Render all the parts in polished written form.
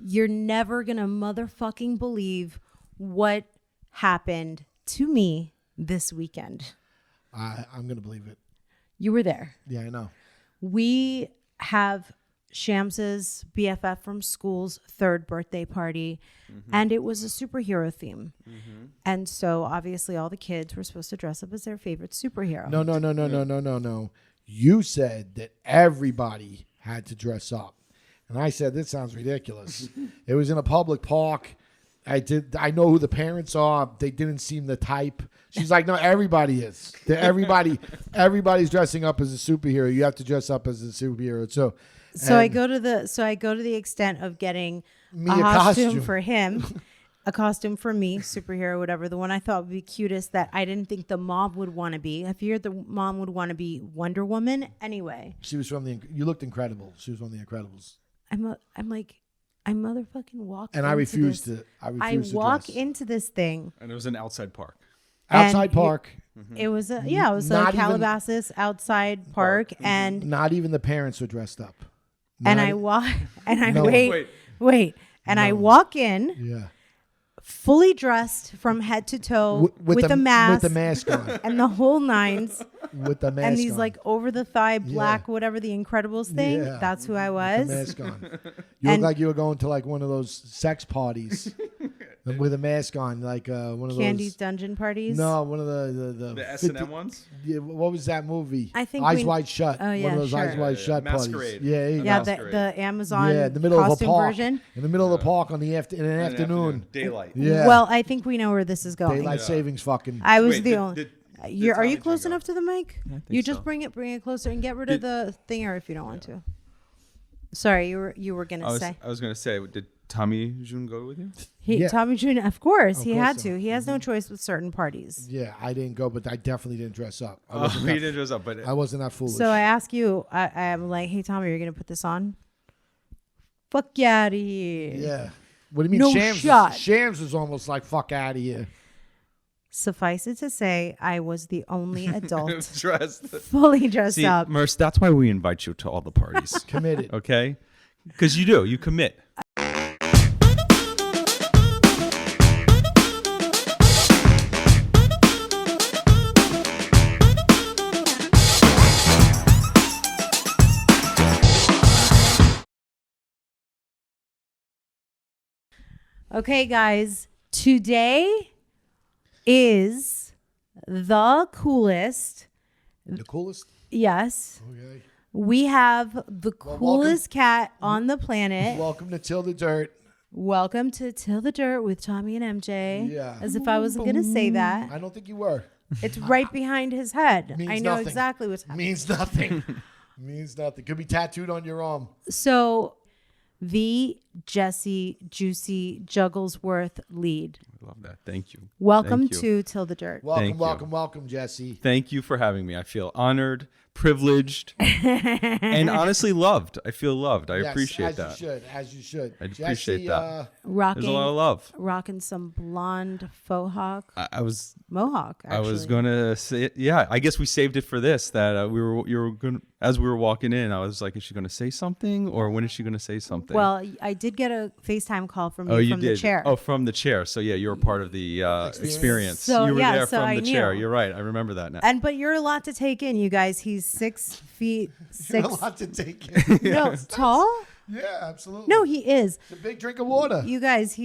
You're never going to motherfucking believe what happened to me this weekend. I'm going to believe it. You were there. Yeah, I know. We have Shams's BFF from school's 3rd birthday party, and it was a superhero theme. And so obviously all the kids were supposed to dress up as their favorite superhero. No. You said that everybody had to dress up. And I said, this sounds ridiculous. It was in a public park. I know who the parents are. They didn't seem the type. She's like, no, everybody is. Everybody's dressing up as a superhero. You have to dress up as a superhero. So I go to the extent of getting a costume for him, a costume for me, superhero, whatever. The one I thought would be cutest that I didn't think the mom would want to be. I figured the mom would want to be Wonder Woman anyway. She was from you looked incredible. She was from the Incredibles. I'm like, I motherfucking walk. And I refused to. I walk into this thing. And it was an outside park. Outside park. It was it was like Calabasas outside park, and not even the parents were dressed up. I walk in. Yeah. Fully dressed from head to toe with the mask on and the whole nines with the mask and these on. like over the thigh black whatever the Incredibles thing. Yeah. That's who I was. With the mask on. You look like you were going to like one of those sex parties with a mask on, like one of Candy's those dungeon parties. No, one of the S&M ones. Yeah, what was that movie? I think Eyes Wide Shut. Oh yeah, one of those sure. Eyes Wide Shut Masquerade. parties. Yeah, the Amazon in the middle of a costume park, version. in the middle of the park in an afternoon. Daylight. Yeah. Well, I think we know where this is going. Daylight savings fucking. I was the only. Are you Tommy close Jane go? enough to the mic? I think You just so. bring it closer and get rid of the thinger if you don't want to. Sorry, you were gonna say. I was gonna say, did Tommy June go with you? Yeah. Tommy Jr. Of course, he course had so. to. He has no choice with certain parties. Yeah, I didn't go, but I definitely didn't dress up. He didn't dress up, but I wasn't that foolish. So I ask you, I'm like, hey Tommy, you're gonna put this on? Fuck you out of here. Yeah. What do you mean? No Shams shot. Shams was almost like fuck out of here. Suffice it to say, I was the only adult dressed. fully dressed See, up. Merce, that's why we invite you to all the parties. Committed. Okay? Because you do. You commit. Okay, guys, today is the coolest. The coolest? Yes. Okay. We have the coolest cat on the planet. Welcome to Till the Dirt. Welcome to Till the Dirt with Tommy and MJ. Yeah. As if I wasn't going to say that. I don't think you were. It's right behind his head. Means I know nothing. exactly what's happening. Means nothing. Means nothing. Could be tattooed on your arm. So, the Jesse Juicy Jugglesworth lead. I love that. Thank you. Welcome Thank you. to Till the Dirt. Welcome, Jesse. Thank you for having me. I feel honored, privileged, and honestly loved. I feel loved. I appreciate that. As you should. I appreciate that. There's a lot of love. Rocking some blonde faux hawk. I was Mohawk, actually. I was gonna say, yeah. I guess we saved it for this. That you were gonna, as we were walking in, I was like, is she gonna say something, or when is she gonna say something? Well, I did get a FaceTime call from you you from did. the chair. Oh, from the chair. So yeah, you were part of the experience. So, you were yeah, there so from I the chair. knew. You're right. I remember that now. But you're a lot to take in, you guys. He's 6 feet 6. You're a lot to take in. No, tall? Yeah, absolutely. No, he is. It's a big drink of water. You guys,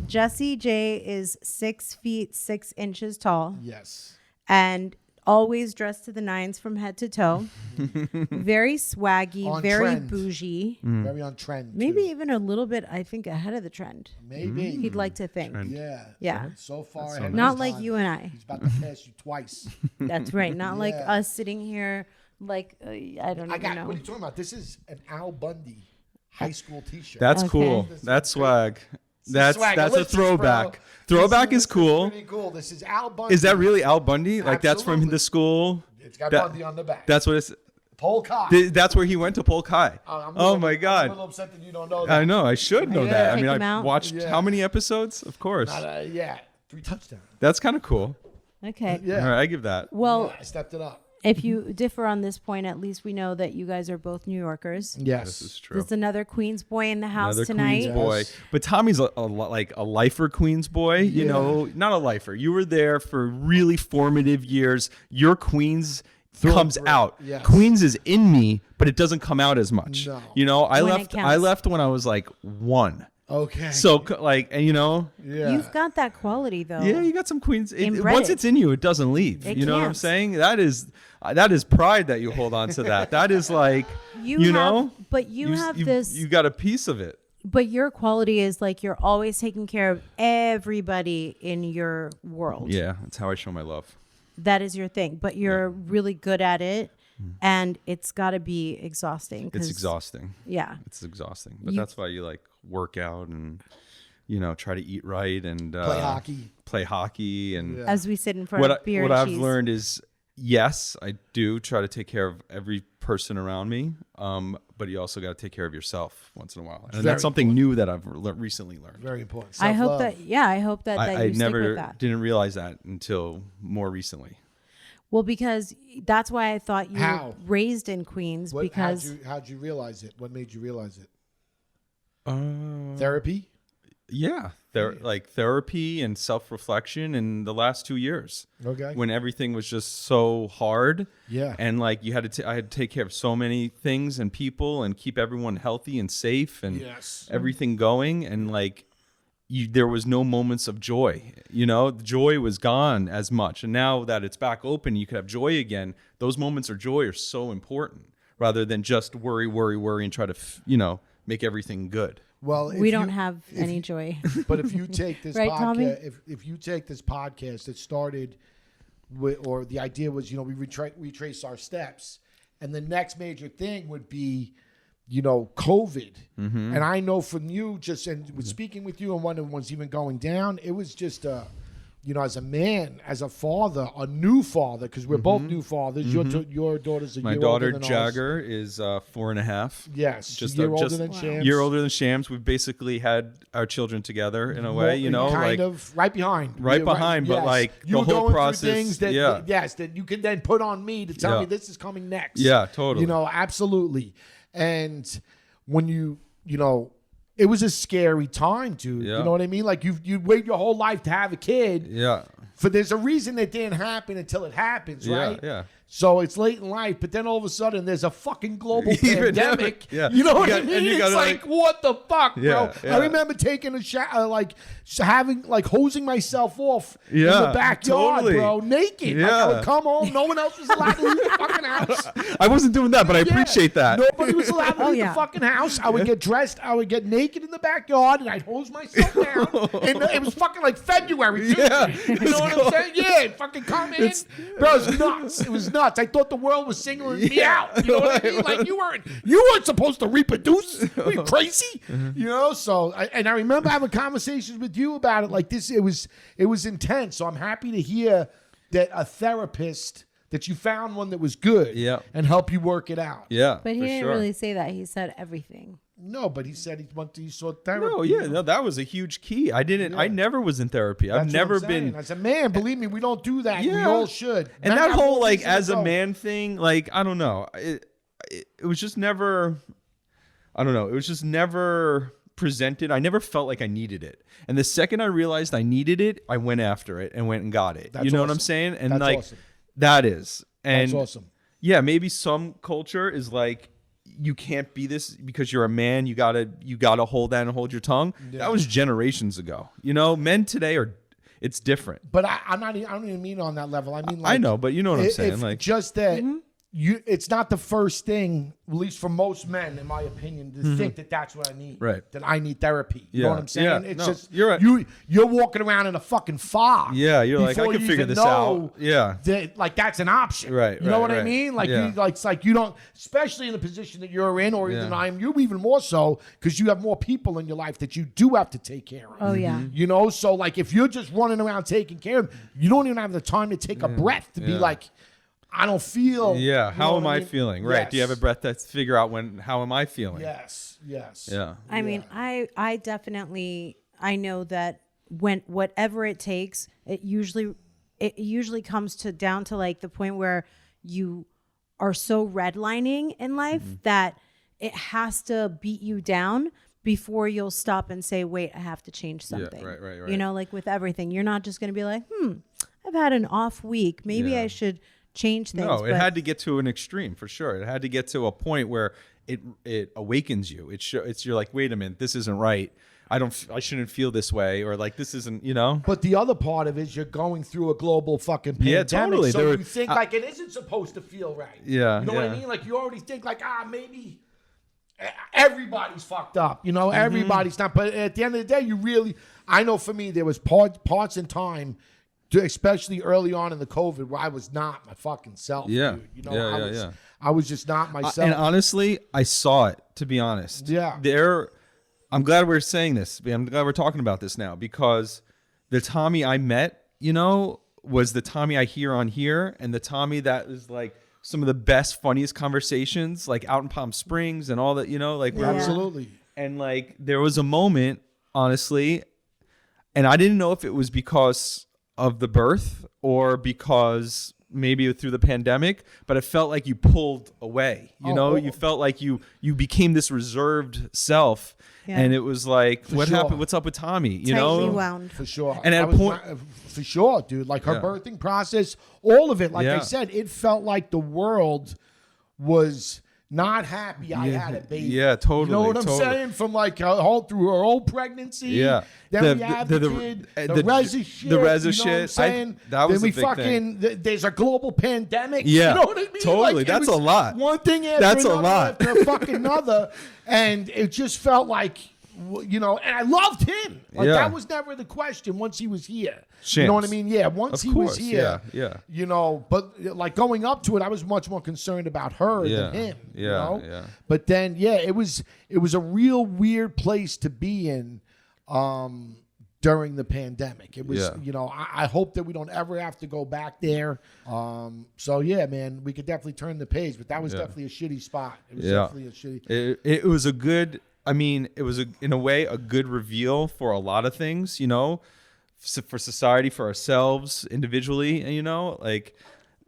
Jesse J is 6 feet 6 inches tall. Yes. And always dressed to the nines from head to toe. Very swaggy, On very trend. bougie. Very on trend. Maybe too. even a little bit, I think, ahead of the trend. Maybe. He'd like to think. Trend. Yeah. Yeah. So far. so ahead of Not his like time. you and I. He's about to pass you twice. That's right. Not like Yeah. us sitting here like, I don't even know. What are you talking about? This is an Al Bundy high school T-shirt. That's Okay. cool. That's swag. That's swag. a Delicious, throwback. bro. Throwback This is cool. Pretty cool. This is Al Bundy. Is that really Al Bundy? Like that's from Absolutely. the school. It's got That- Bundy on the back. That's what it's. Polk High. That's where he went to Polk High. Oh my I'm a God. little upset that you don't know that. I know. I should know Yeah. that. I Check mean, him I've out. watched Yeah. how many episodes? Of course. Yeah. 3 touchdowns. That's kind of cool. Okay. Yeah. All right, I give that. Well, Yeah, I stepped it up. if you differ on this point, at least we know that you guys are both New Yorkers. Yes. This is true. There's another Queens boy in the house Another tonight. Queens boy. Yes. But Tommy's like a lifer Queens boy, you know, not a lifer. You were there for really formative years. Your Queens comes out. Yes. Queens is in me, but it doesn't come out as much. No. You know, I When it left counts. when I was like 1. Okay. So like, and you know, yeah. You've got that quality though. yeah, you got some Queens. Inbred Once it. it's in you, it doesn't leave. It You know what I'm can't. saying? That is pride that you hold on to that. That is like, You you have, know, but you have this. You got a piece of it. But your quality is like you're always taking care of everybody in your world. Yeah, that's how I show my love. That is your thing. But you're really good at it, and it's got to be exhausting. It's exhausting. Yeah. It's exhausting. But You- that's why you like work out and, you know, try to eat right and play hockey. and Yeah. As we sit in front of beer what and I've cheese. learned is, yes, I do try to take care of every person around me. But you also got to take care of yourself once in a while. And Very that's something new that I've recently learned. Very important. I hope Self-love. I hope that I you stick never with that. didn't realize that until more recently. Well, because that's why I thought you How? were raised in Queens What, because how'd you realize it? What made you realize it? Uh, Therapy? Yeah, like therapy and self-reflection in the last 2 years. Okay. When everything was just so hard. Yeah. And like I had to take care of so many things and people and keep everyone healthy and safe and Yes. everything going. And like there was no moments of joy, you know, the joy was gone as much. And now that it's back open, you could have joy again. Those moments of joy are so important rather than just worry and try to, make everything good. Well, we don't have any joy. But if you take this Right, Tommy? podcast, if you take this podcast, it started with, or the idea was, we retrace our steps, and the next major thing would be, COVID. Mm-hmm. And I know from you, with speaking with you, and when it was even going down, it was just as a man, as a father, a new father, because we're both new fathers. Your daughter's a My year daughter older than Jagger is 4.5. Yes, Just a year older just than Shams. year older than Shams. We've basically had our children together in a way, kind of right behind. Right You're behind, but, like, you the were whole going through process, things that, yeah. that you can then put on me to tell Yeah. me this is coming next. Yeah, totally. Absolutely. And when it was a scary time, dude. Yeah. You know what I mean? Like you wait your whole life to have a kid. Yeah. For there's a reason it didn't happen until it happens, right? Yeah. So it's late in life, but then all of a sudden there's a fucking global Even pandemic. yeah. You know what You I got- mean? and you It's gotta, like, what the fuck, bro? Yeah, yeah. I remember taking a shower, hosing myself off in the Yeah, backyard, totally. bro, naked. Like, I Yeah. would come home, no one else was allowed to leave the fucking house. I wasn't doing that, but I Yeah. appreciate that. Nobody was allowed to Oh, leave yeah. the fucking house. I would get dressed. I would get naked in the backyard, and I'd hose myself down. And it was fucking like February, too. Yeah. You know what I'm saying? Yeah, fucking come in. Bro, it was nuts. It was nuts. I thought the world was singling me out. You know what I mean? Like, you weren't supposed to reproduce. Are you crazy? You know? So, I remember having conversations with you about it like this. It was intense. So I'm happy to hear that a therapist, that you found one that was good, Yeah. and help you work it out. Yeah. But he for didn't sure. really say that. He said everything. No, but he said he saw therapy. No, yeah, no, that was a huge key. I never was in therapy. That's I've what never I'm saying. been. As a man, believe me, we don't do that. We Yeah. all should. And Men that have whole more like reason to as a go. man thing, like I don't know, it was just never. I don't know. It was just never presented. I never felt like I needed it. And the second I realized I needed it, I went after it and went and got it. That's You know what I'm awesome. saying? And That's like awesome. that is. And That's awesome. yeah, maybe some culture is like you can't be this because you're a man. You gotta hold that and hold your tongue. Yeah. That was generations ago. Men today it's different. But I don't even mean on that level. I mean, like, I know, but you know what I'm saying. if Like just that it's not the first thing, at least for most men, in my opinion, to think that that's what I need. Right. That I need therapy. You know Yeah. what I'm saying? Yeah. It's No, just you're right. You're walking around in a fucking fog. Yeah, you're like, I before can you figure even this know out. Yeah. that, like, that's an option. Right, You know right, what I right. mean? Like, Yeah. it's like you don't, especially in the position that you're in, or even Yeah. I am, you even more so, because you have more people in your life that you do have to take care of. Oh, yeah. So like if you're just running around taking care of, you don't even have the time to take a breath to be Yeah. like, I don't feel. Yeah. you How know am what I mean? feeling? Right. Yes. Do you have a breath to figure out how am I feeling? Yes. Yeah. I mean, I definitely, I know that when whatever it takes, it usually comes down to like the point where you are so redlining in life that it has to beat you down before you'll stop and say, wait, I have to change something. Yeah, right. You know, like with everything, you're not just going to be like, I've had an off week. Maybe I should change things. No, it had to get to an extreme for sure. It had to get to a point where it awakens you. It's you're like, wait a minute, this isn't right. I shouldn't feel this way, or like this isn't, you know. But the other part of it is you're going through a global fucking pandemic. Yeah, totally. So you think like it isn't supposed to feel right. Yeah. You know what I mean? Like you already think like, maybe everybody's fucked up. You know, everybody's not. But at the end of the day, I know for me, there was parts in time, especially early on in the COVID, where I was not my fucking self. Yeah. Dude. You know, I was just not myself. And honestly, I saw it, to be honest. Yeah. I'm glad we're saying this. I'm glad we're talking about this now, because the Tommy I met, you know, was the Tommy I hear on here, and the Tommy that is like some of the best, funniest conversations, like out in Palm Springs and all that, you know, like Absolutely. And like there was a moment, honestly, and I didn't know if it was because of the birth or because maybe through the pandemic, but it felt like you pulled away. You felt like you became this reserved self. Yeah. And it was like, what happened? What's up with Tommy? You Tightly know, wound. For sure. And at a point, for sure, dude. Like her birthing process, all of it. Like I said, it felt like the world was not happy. I had a baby. Yeah, totally. You know what I'm saying? From like through her whole pregnancy. Yeah. Then we have the kid. The Reza shit. The Reza shit. You know what I'm saying? That was then a big thing. There's a global pandemic. Yeah. You know what I mean? Totally. Like, that's a lot. One thing after another after fucking another. And it just felt like, you know, and I loved him. Like that was never the question once he was here. You know what I mean? Yeah, once he was here. Yeah. You know, but like going up to it, I was much more concerned about her than him. Yeah. You know? Yeah. But then, it was a real weird place to be in during the pandemic. It was, you know, I hope that we don't ever have to go back there. So yeah, man, we could definitely turn the page, but that was definitely a shitty spot. It was definitely a shitty. It was a good. I mean, it was in a way a good reveal for a lot of things, you know, for society, for ourselves individually. And, you know, like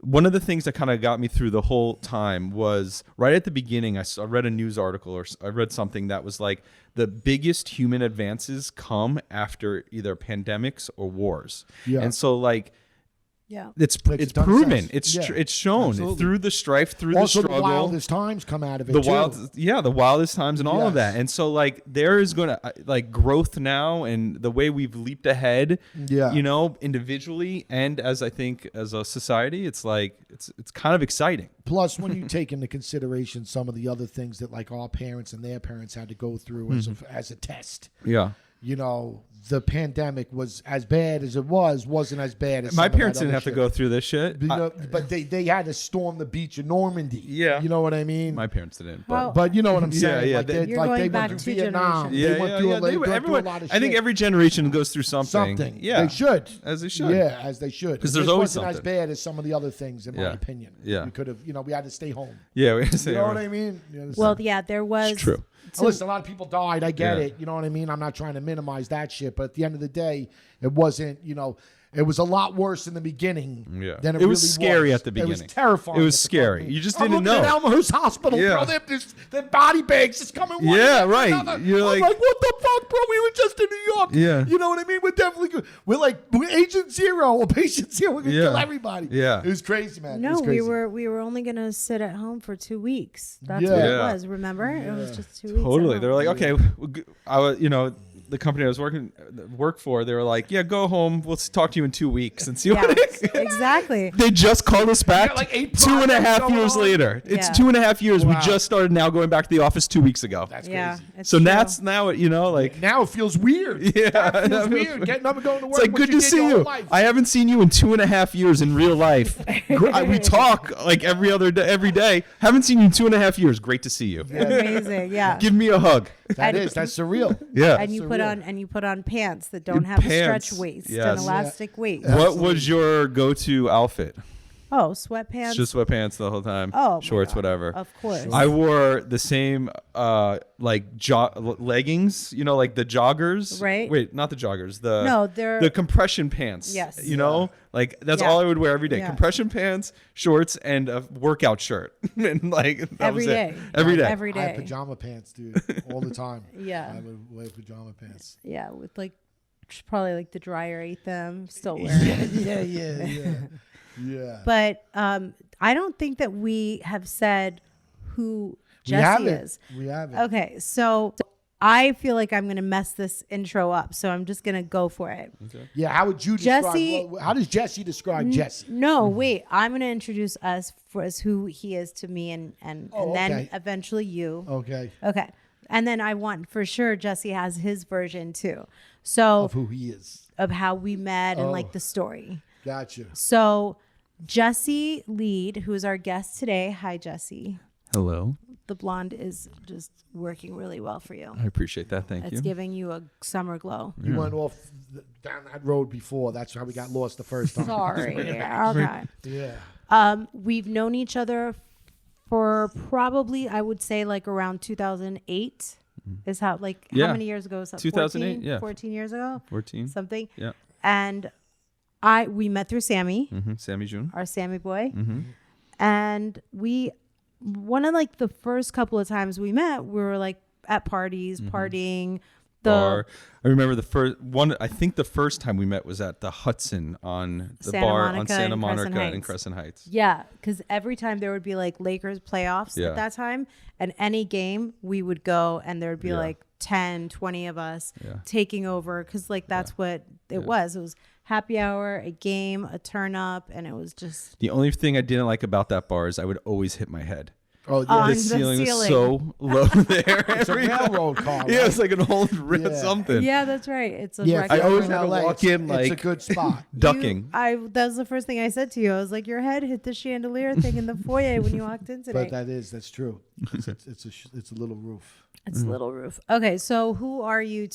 one of the things that kind of got me through the whole time was right at the beginning. I read a news article or I read something that was like the biggest human advances come after either pandemics or wars. Yeah. And so like, it's proven. It's shown through the strife, through the struggle. The wildest times come out of it. The wildest times and all of that. And so like there is going to like growth now, and the way we've leaped ahead. You know, individually and as I think as a society, it's like it's kind of exciting. Plus, when you take into consideration some of the other things that like our parents and their parents had to go through as a test. Yeah. You know, the pandemic was as bad as it wasn't as bad as my parents didn't have to go through this shit. But they had to storm the beach in Normandy. Yeah. You know what I mean? My parents didn't. But you know what I'm saying? Yeah. Like they went through Vietnam. They went through a lot of shit. I think every generation goes through something. Yeah. They should. As they should. Yeah, as they should. Because there's always something. It wasn't as bad as some of the other things, in my opinion. Yeah. We could have, we had to stay home. Yeah, we had to stay home. You know what I mean? Well, yeah, there was. It's true. Listen, a lot of people died. I get it. You know what I mean? I'm not trying to minimize that shit. But at the end of the day, it wasn't, it was a lot worse in the beginning than it really was. It was scary at the beginning. It was terrifying. It was scary. You just didn't know. I'm looking at Elmhurst Hospital, bro. Their body bags just coming one right. You're I'm like, what the fuck, bro? We were just in New York. Yeah. You know what I mean? We're definitely good. We're Agent Zero or Patient Zero. We're going to kill everybody. Yeah. It was crazy, man. No, we were only going to sit at home for 2 weeks. That's what it was, remember? It was just 2 weeks. Totally. They were like, okay, I was, the company I was work for, they were like, yeah, go home. We'll talk to you in 2 weeks and see what exactly. They just called us back like 2.5 years later. It's 2.5 years. Wow. We just started now going back to the office 2 weeks ago. That's crazy. So that's now, like. Now it feels weird. Yeah. It feels weird. Getting up and going to work. It's like, good to see you. I haven't seen you in 2.5 years in real life. We talk like every day. Haven't seen you in 2.5 years. Great to see you. Yeah. Amazing. Yeah. Give me a hug. That's surreal. Yeah. And you put on pants that don't have a stretch waist, an elastic waist. What was your go-to outfit? Oh, sweatpants. It's just sweatpants the whole time. Oh, my shorts, God. whatever. Of course. I wore the same like leggings, you know, like the joggers. Right. Wait, not the joggers. They're the compression pants. Yes. You know, like that's all I would wear every day. Yeah. Compression pants, shorts, and a workout shirt. And like that every was day. it. Every day. Every I day. had pajama pants, dude, all the time. Yeah. I would wear pajama pants. Yeah, with like probably like the dryer ate them. Still wearing. Yeah. But I don't think that we have said who Jesse is. We haven't. Okay, so I feel like I'm gonna mess this intro up, so I'm just gonna go for it. Okay. Yeah, how would you Jesse- describe? How does Jesse describe Jesse? No, wait. I'm gonna introduce us as who he is to me, and then okay. eventually you. Okay. Okay, and then I want for sure Jesse has his version too. So Of who he is. of how we met and Oh. like the story. Gotcha. So Jesse Lead, who is our guest today. Hi, Jesse. Hello. The blonde is just working really well for you. I appreciate that. Thank It's you. giving you a summer glow. You went off down that road before. That's how we got lost the first time. Sorry. Okay. Yeah. We've known each other for probably, I would say, like around 2008. Is how like Yeah. how many years ago? Was that? 2008, 14? yeah. 14 years ago. 14. Something. Yeah. And we met through Sammy, Sammy June. our Sammy boy, Mm-hmm. and one of like the first couple of times we met, we were like at parties, partying. Bar. I remember the first one. I think the first time we met was at the Hudson on the Santa bar on Monica Santa and Crescent Monica in Heights. Crescent Heights. Yeah, because every time there would be like Lakers playoffs Yeah. at that time, and any game we would go, and there would be Yeah. like 10, 20 of us Yeah. taking over, because like that's what it was. It was happy hour, a game, a turn up, and it was just The only thing I didn't like about that bar is I would always hit my head. Oh, yeah. On The the ceiling was ceiling. so low there. It's a railroad car. Yeah, right? it's like an old Yeah. something. yeah, that's right. It's a Yeah, record. I always in had to LA, walk in it's like a good spot. ducking. That was the first thing I said to you. I was like, your head hit the chandelier thing in the foyer when you walked in today. But that's true. It's a little roof. It's Little Roof. Okay, so who are you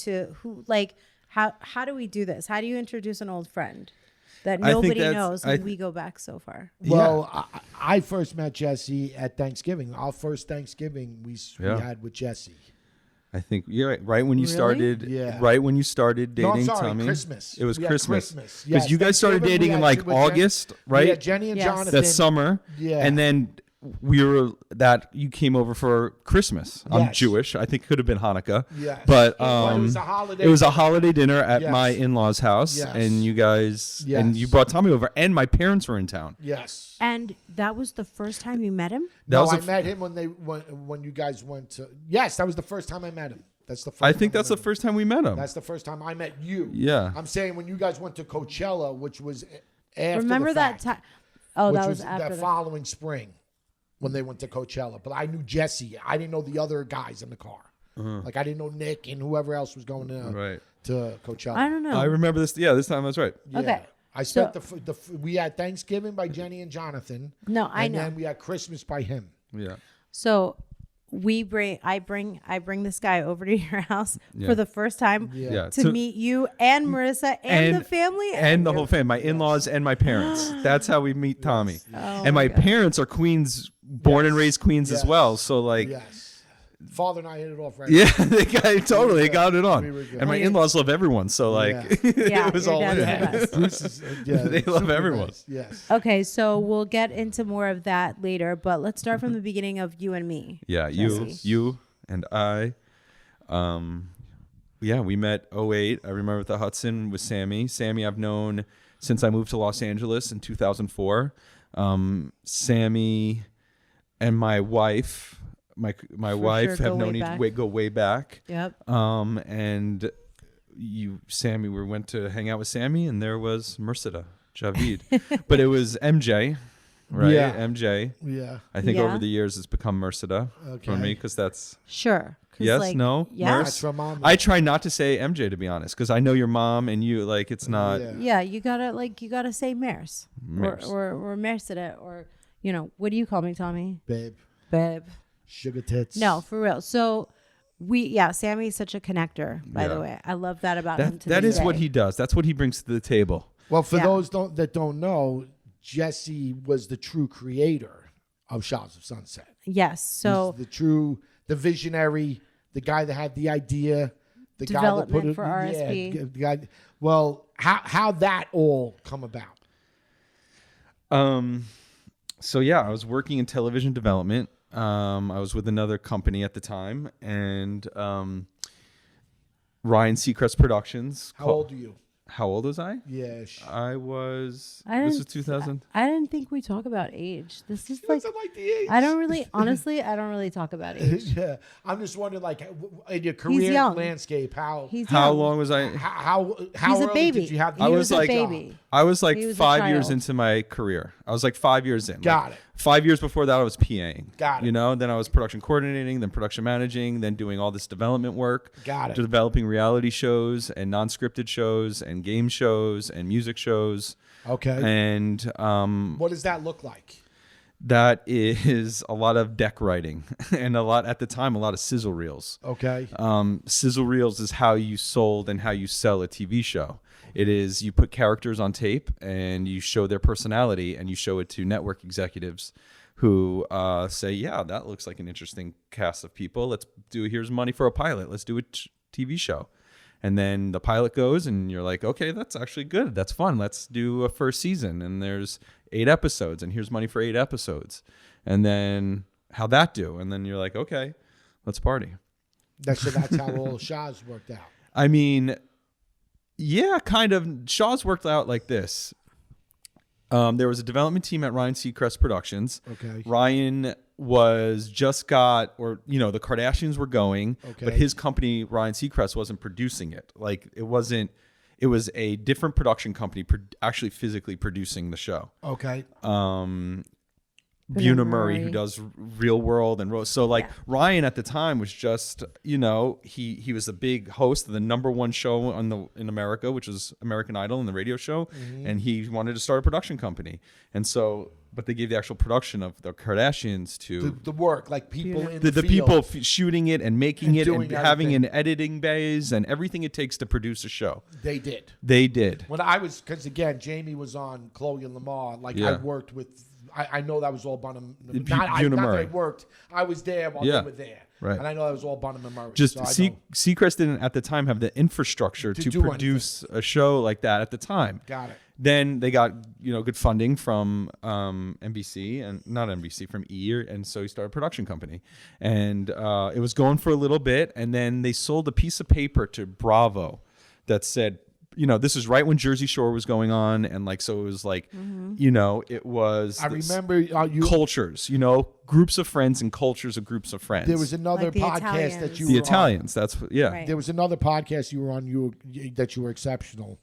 how do we do this? How do you introduce an old friend that I think nobody that's- knows and we go back so far? Well, I first met Jesse at Thanksgiving. Our first Thanksgiving we had with Jesse. I think you're right when you Really? started. Yeah. Right when you started No, I'm dating sorry, Tommy. Christmas. It was We had Christmas. Christmas. Because Yes, you guys started Thanksgiving, dating we in had like with Jen- August, right? Yeah, Jenny and Yes. Jonathan. That summer. Yeah. And then you came over for Christmas. I'm Yes. Jewish. I think it could have been Hanukkah. Yes. But It was a holiday. It was a holiday dinner at Yes. my in-laws' house, Yes. and you guys and Yes. you brought Tommy over, and my parents were in town. Yes. And that was the first time you met him? That was I a f- met him when you guys went to. Yes, that was the first time I met him. That's the first. I think time that's I the met him. first time we met him. That's the first time I met you. Yeah. I'm saying when you guys went to Coachella, which was after. Remember the that fact, time? Oh, which that was after that the following spring when they went to Coachella. But I knew Jesse. I didn't know the other guys in the car. Like I didn't know Nick and whoever else was going Right. to Coachella. I don't know. I remember this. Yeah, this time that's right. Yeah. Okay. I spent we had Thanksgiving by Jenny and Jonathan. No, I know. And then we had Christmas by him. Yeah. So I bring this guy over to your house Yeah. for the first time Yeah. to meet you and Marissa and the family and the whole family, my in-laws and my parents. That's how we meet Tommy. And my parents are Queens, born and raised Queens as Yes. well. So like, Yes. Father and I hit it off right. yeah, they totally got it on. We were good. And my in-laws love everyone, so like, Yeah, it was your all dad's in. the best. Bruce is, They love super everyone. nice. Yes. Okay, so we'll get into more of that later, but let's start from the beginning of you and me. Yeah, Jesse. you and I. Yeah, we met 08. I remember at the Hudson with Sammy. Sammy I've known since I moved to Los Angeles in 2004. Sammy and my wife, my wife sure, have go known way each back. go way back. Yep. And Sammy, we went to hang out with Sammy, and there was Merceda, Javid, but it was MJ, right? Yeah. MJ. Yeah. I think Yeah. over the years it's become Merceda for Okay. me because that's Sure. 'Cause, yes, like, no, yeah. Merce? That's from mom. I try not to say MJ to be honest because I know your mom and you like it's not. Yeah. Yeah, you gotta say Mares Mares. or Merceda or what do you call me, Tommy? Babe. Babe. Sugar tits. No, for real. So Sammy's such a connector, by the Yeah. way. I love that about him. That is what day. he does. That's what he brings to the table. Well, for Yeah. those that don't know, Jesse was the true creator of Shahs of Sunset. Yes. So He's the visionary, the guy that had the idea, the guy that put it for RSP. Yeah, the guy. Well, how that all come about? So yeah, I was working in television development. I was with another company at the time, and Ryan Seacrest Productions. How old are you? How old was I? Yeah. This was 2000. I didn't think we talk about age. This is like, the age. I don't really talk about age. Yeah, I'm just wondering, like, in your career landscape, how long was I? How He's a early baby. did you have? I was like baby. I was like He was a 5 years child. into my career. I was like 5 years in. Got it. 5 years before that, I was PAing. Got it. You know, then I was production coordinating, then production managing, then doing all this development work. Got it. Developing reality shows and non-scripted shows and game shows and music shows. Okay. And what does that look like? that is a lot of deck writing and at the time, a lot of sizzle reels. Okay. Sizzle reels is how you sold and how you sell a TV show. It is you put characters on tape and you show their personality and you show it to network executives who say, yeah, that looks like an interesting cast of people. Here's money for a pilot. Let's do a TV show. And then the pilot goes and you're like, okay, that's actually good. That's fun. Let's do a first season. And there's 8 episodes and here's money for 8 episodes. And then how'd that do? And then you're like, okay, let's party. That's how all Shahs worked out. I mean, yeah, kind of. Shahs worked out like this. There was a development team at Ryan Seacrest Productions. Okay. Ryan the Kardashians were going, but his company, Ryan Seacrest, wasn't producing it. Like it was a different production company actually physically producing the show. Okay. Buna Murray, who does Real World and Rose. So Ryan at the time was just, he was a big host of the #1 show in America, which was American Idol and the radio show. Mm-hmm. And he wanted to start a production company. And so, but they gave the actual production of the Kardashians to the work, like people in the people shooting it and making it and having an editing bays and everything it takes to produce a show. They did. When because again, Jamie was on Chloe and Lamar. I worked with. I know that was all Bunham. Not that I worked. I was there while they were there. Right. And I know that was all Bunham and Murray. Just Seacrest didn't at the time have the infrastructure to produce a show like that at the time. Got it. Then they got good funding from NBC and not NBC from E! And so he started a production company, and it was going for a little bit, and then they sold a piece of paper to Bravo that said, this is right when Jersey Shore was going on, and so it was it was. I remember cultures, groups of friends and cultures of groups of friends. There was another podcast that you were the Italians. On. That's yeah. Right. There was another podcast you were on. That you were exceptional.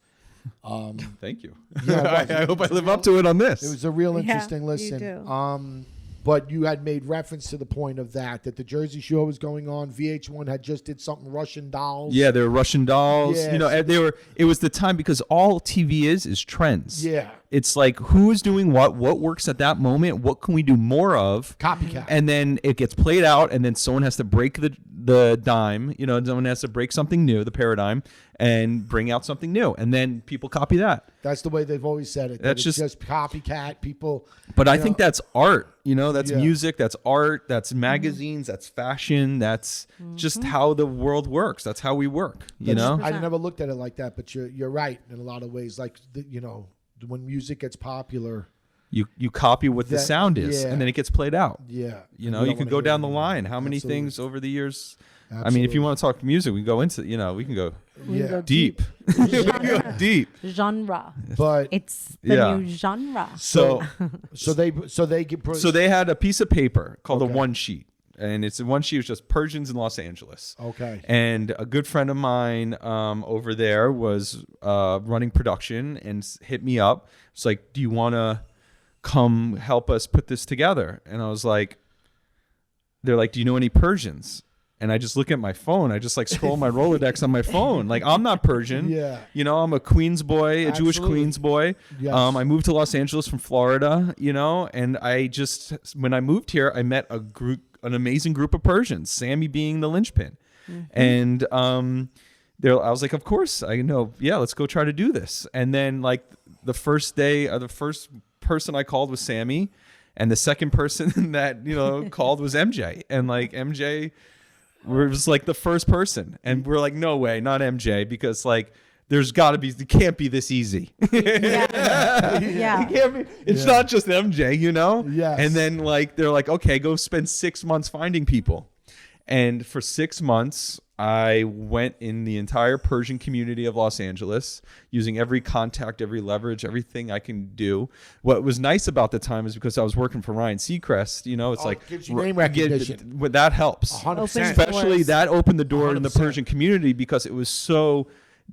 Thank you. Yeah, I hope I live up to it on this. It was a real interesting listen. You do. But you had made reference to the point of that the Jersey Shore was going on. VH1 had just did something Russian dolls. Yeah, they were Russian dolls. Yes. It was the time because all TV is trends. Yeah. It's like who is doing what works at that moment, what can we do more of? Copycat. And then it gets played out and then someone has to break the dime, someone has to break something new, the paradigm, and bring out something new. And then people copy that. That's the way they've always said it. That's just copycat people. But I think that's art, that's music, that's art, that's magazines, that's fashion, that's just how the world works. That's how we work, I never looked at it like that, but you're right in a lot of ways. When music gets popular, you copy what the sound is, and then it gets played out. Yeah. You can go down the line. How many things over the years? Absolutely. I mean, if you want to talk music, we can go into, we can go deep. Deep. Genre. But it's the new genre. So they had a piece of paper called a one sheet. And it's one sheet was just Persians in Los Angeles. Okay. And a good friend of mine over there was running production and hit me up. It's like, do you want to come help us put this together? And I was like, they're like, do you know any Persians? And I just look at my phone. I just scroll my Rolodex on my phone. I'm not Persian. Yeah. I'm a Queens boy, a Jewish Queens boy. Yes. I moved to Los Angeles from Florida, and when I moved here, I met an amazing group of Persians, Sammy being the linchpin. Mm-hmm. And I was like, of course, I know. Yeah, let's go try to do this. And then the first day, the first person I called was Sammy, and the second person that called was MJ, and like MJ was like the first person, and we're like, no way, not MJ, because like there's got to be, it can't be this easy. Yeah. It can't be. It's not just MJ, Yes. And then like they're like, okay, go spend 6 months finding people, and for 6 months. I went in the entire Persian community of Los Angeles using every contact, every leverage, everything I can do. What was nice about the time is because I was working for Ryan Seacrest, it's like gives you name recognition. That helps. 100%. Especially that opened the door 100%. in the Persian community because it was so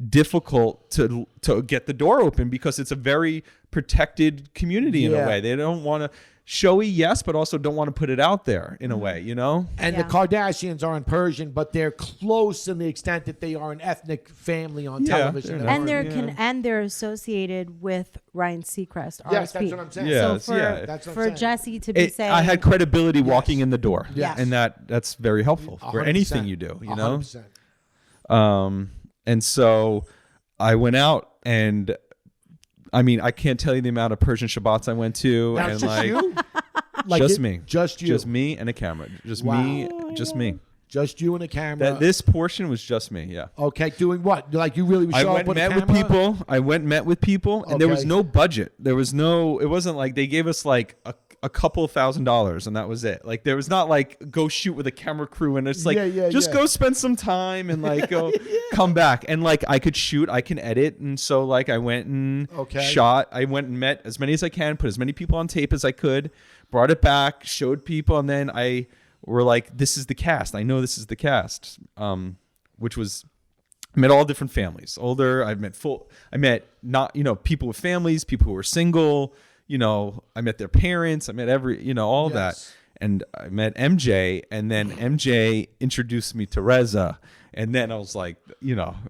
difficult to get the door open because it's a very protected community in a way. They don't want to showy, yes, but also don't want to put it out there in a way, And the Kardashians are in Persian, but they're close in the extent that they are an ethnic family on television. And they're associated with Ryan Seacrest. Yes, that's what I'm saying. Yes, so that's what I'm for saying. Jesse to be saying, I had credibility walking in the door, Yes. and that's very helpful for 100%. anything you do, 100%. And so I went out, and I mean, I can't tell you the amount of Persian Shabbats I went to, Now, and just like you? just me, Just you. just me and a camera, just me. Just you and a camera. This portion was just me. Yeah. Okay, doing what? Like you really I show went up with met a with camera? people. I went met with people, and there was Okay. no budget. There was no. It wasn't like they gave us like a couple of $1,000s, and that was it. Like there was not like go shoot with a camera crew, and it's like just go spend some time and like go come back, and like I could shoot, I can edit, and so like I went and shot. I went and met as many as I can, put as many people on tape as I could, brought it back, showed people, and then we're like, this is the cast. I know this is the cast, which was. I met all different families. Older, I met not, people with families, people who were single, I met their parents, I met all that. And I met MJ, and then MJ introduced me to Reza. And then I was like,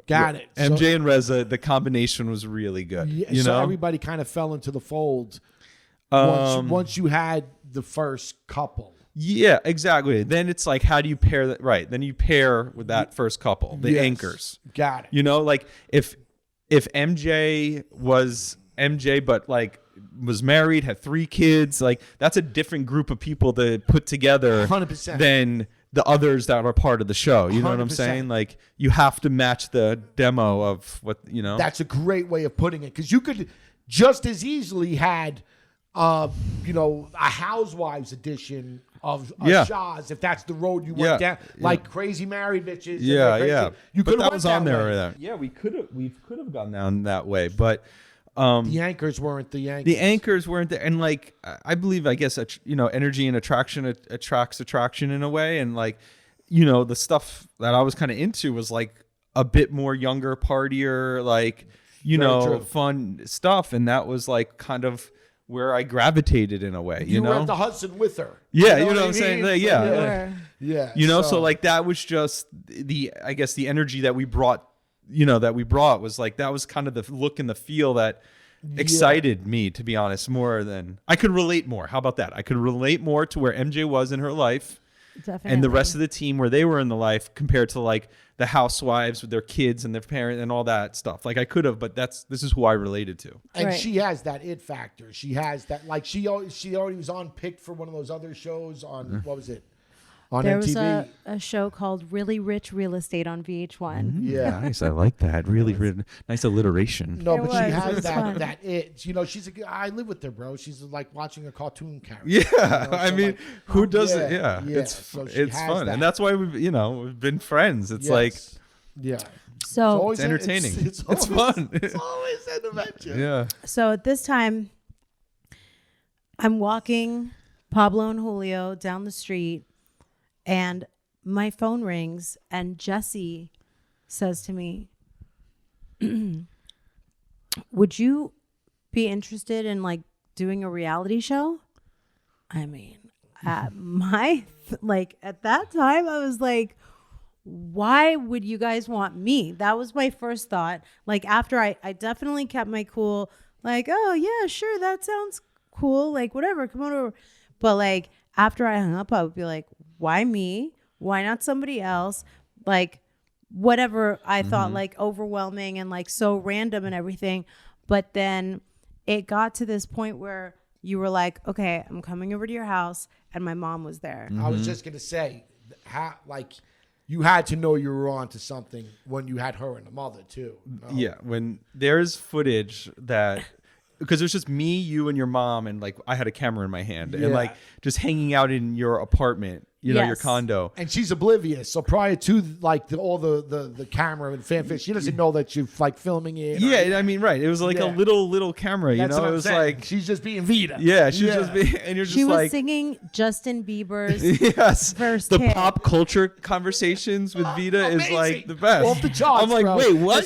Got it. MJ and Reza, the combination was really good. So everybody kind of fell into the fold once you had the first couple. Yeah, exactly. Then it's like, how do you pair that? Right. Then you pair with that first couple, the anchors. Got it. Like if MJ was MJ, but like was married, had 3 kids, like that's a different group of people to put together 100%. than the others that are part of the show. You know what I'm 100%. saying? Like you have to match the demo of what, That's a great way of putting it, because you could just as easily had a Housewives edition of Shahs, if that's the road you went down, like Crazy Married Bitches. You could have was on there. Yeah, we could have gone down that way, but the anchors weren't the anchors. The anchors weren't there, and like I believe, I guess energy and attraction attracts attraction in a way, and like the stuff that I was kind of into was like a bit more younger, partier, like fun stuff, and that was like kind of where I gravitated in a way. You were at the Hudson with her. Yeah, you know what I'm saying? Like, Yeah. So like that was just the energy that we brought. Was like, that was kind of the look and the feel that excited me, to be honest, more than I could relate more. How about that? I could relate more to where MJ was in her life. Definitely. And the rest of the team where they were in the life compared to like the housewives with their kids and their parents and all that stuff. Like I could have, but this is who I related to. And she has that it factor. She has that, like she already was on picked for one of those other shows on what was it? On there MTV. was a show called Really Rich Real Estate on VH1. Yeah. Nice. I like that. Really nice alliteration. No, but she has that it. She's I live with her, bro. She's like watching a cartoon character. Yeah. I mean, who doesn't? Yeah. It's fun. That. And that's why we've been friends. It's like, so it's entertaining. It's fun. It's always an adventure. Yeah. So at this time, I'm walking Pablo and Julio down the street, and my phone rings, and Jesse says to me, would you be interested in like doing a reality show? I mean, at that time I was like, why would you guys want me? That was my first thought. Like after I definitely kept my cool, like, oh yeah, sure, that sounds cool, like whatever, come on over. But like after I hung up, I would be like, why me? Why not somebody else? Like whatever I thought, like overwhelming and like so random and everything. But then it got to this point where you were like, okay, I'm coming over to your house, and my mom was there. I was just gonna say, you had to know you were on to something when you had her and the mother too. No? Yeah, when there's footage that because it was just me, you, and your mom, and like I had a camera in my hand and like just hanging out in your apartment, you know, your condo. And she's oblivious. So prior to like all the camera and fanfic, she doesn't know that you're like filming it. Yeah, I mean, right. It was like a little camera, you know. It was like she's just being Vida. Yeah, she was just being, and you're just she was like singing Justin Bieber's first the hit. pop culture conversations with Vida is like the best. Off the charts. I'm like, bro. wait, what?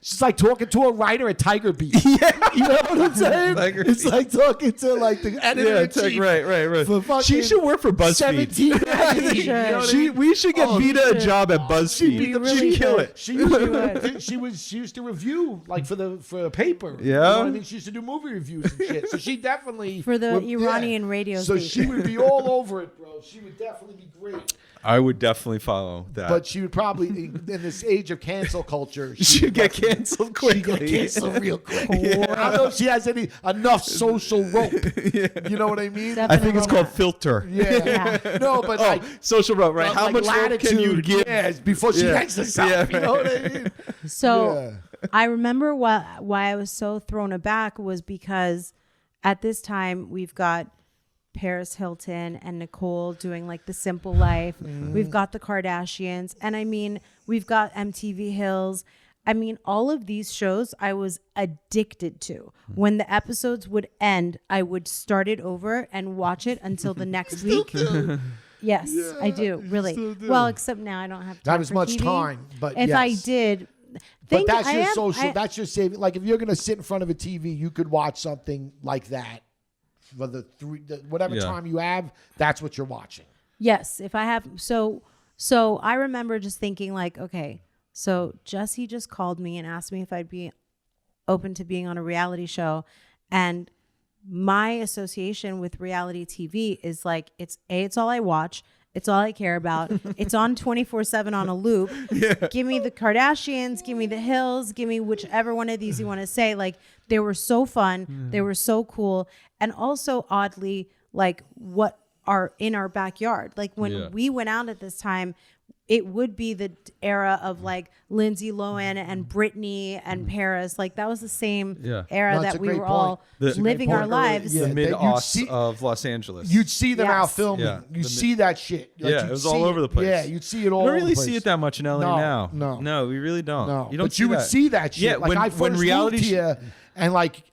She's like talking to a writer at Tiger Beat. Yeah, you know what I'm saying? It's like talking to like the editor in chief. Right. She should work for BuzzFeed. We should get Vida a job at BuzzFeed. She'd kill it. She used to review like for a paper. Yeah, you know what I mean. She used to do movie reviews and shit. So she definitely for the Iranian radio So station. she would be all over it, bro. She would definitely be great. I would definitely follow that. But she would probably, in this age of cancel culture, she'd get canceled quickly. She'd get canceled real quick. I don't know if she has enough social rope. You know what I mean? I think it's called filter. Yeah. No, but like social rope, right? How much rope can you give? Before she hangs herself. Yeah, you know what I mean? So I remember why I was so thrown aback was because at this time we've got Paris Hilton and Nicole doing like The Simple Life. We've got the Kardashians. And I mean, we've got MTV Hills. I mean, all of these shows I was addicted to. When the episodes would end, I would start it over and watch it until the next week. Yes, I do. Really. Do. Well, except now I don't have time. Not as much TV. Time, but if I did. But that's your social. That's your saving. Like if you're going to sit in front of a TV, you could watch something like that. For whatever time you have, that's what you're watching. Yes, if I have so I remember just thinking like, okay, so Jesse just called me and asked me if I'd be open to being on a reality show, and my association with reality TV is like it's all I watch. It's all I care about. It's on 24/7 on a loop. Give me the Kardashians, give me the Hills, give me whichever one of these you want to say. Like they were so fun. They were so cool. And also oddly, like what are in our backyard. Like when we went out at this time, it would be the era of like Lindsay Lohan and Britney and Paris. Like that was the same era that we were all living our lives. The mid-aughts of Los Angeles. You'd see them out filming. Yeah. You see that shit. Like it was all over the place. Yeah, you'd see it all over the place. We don't really see it that much in LA now. No, we really don't. No. You don't but you would see that shit. Yeah, like I first moved here and like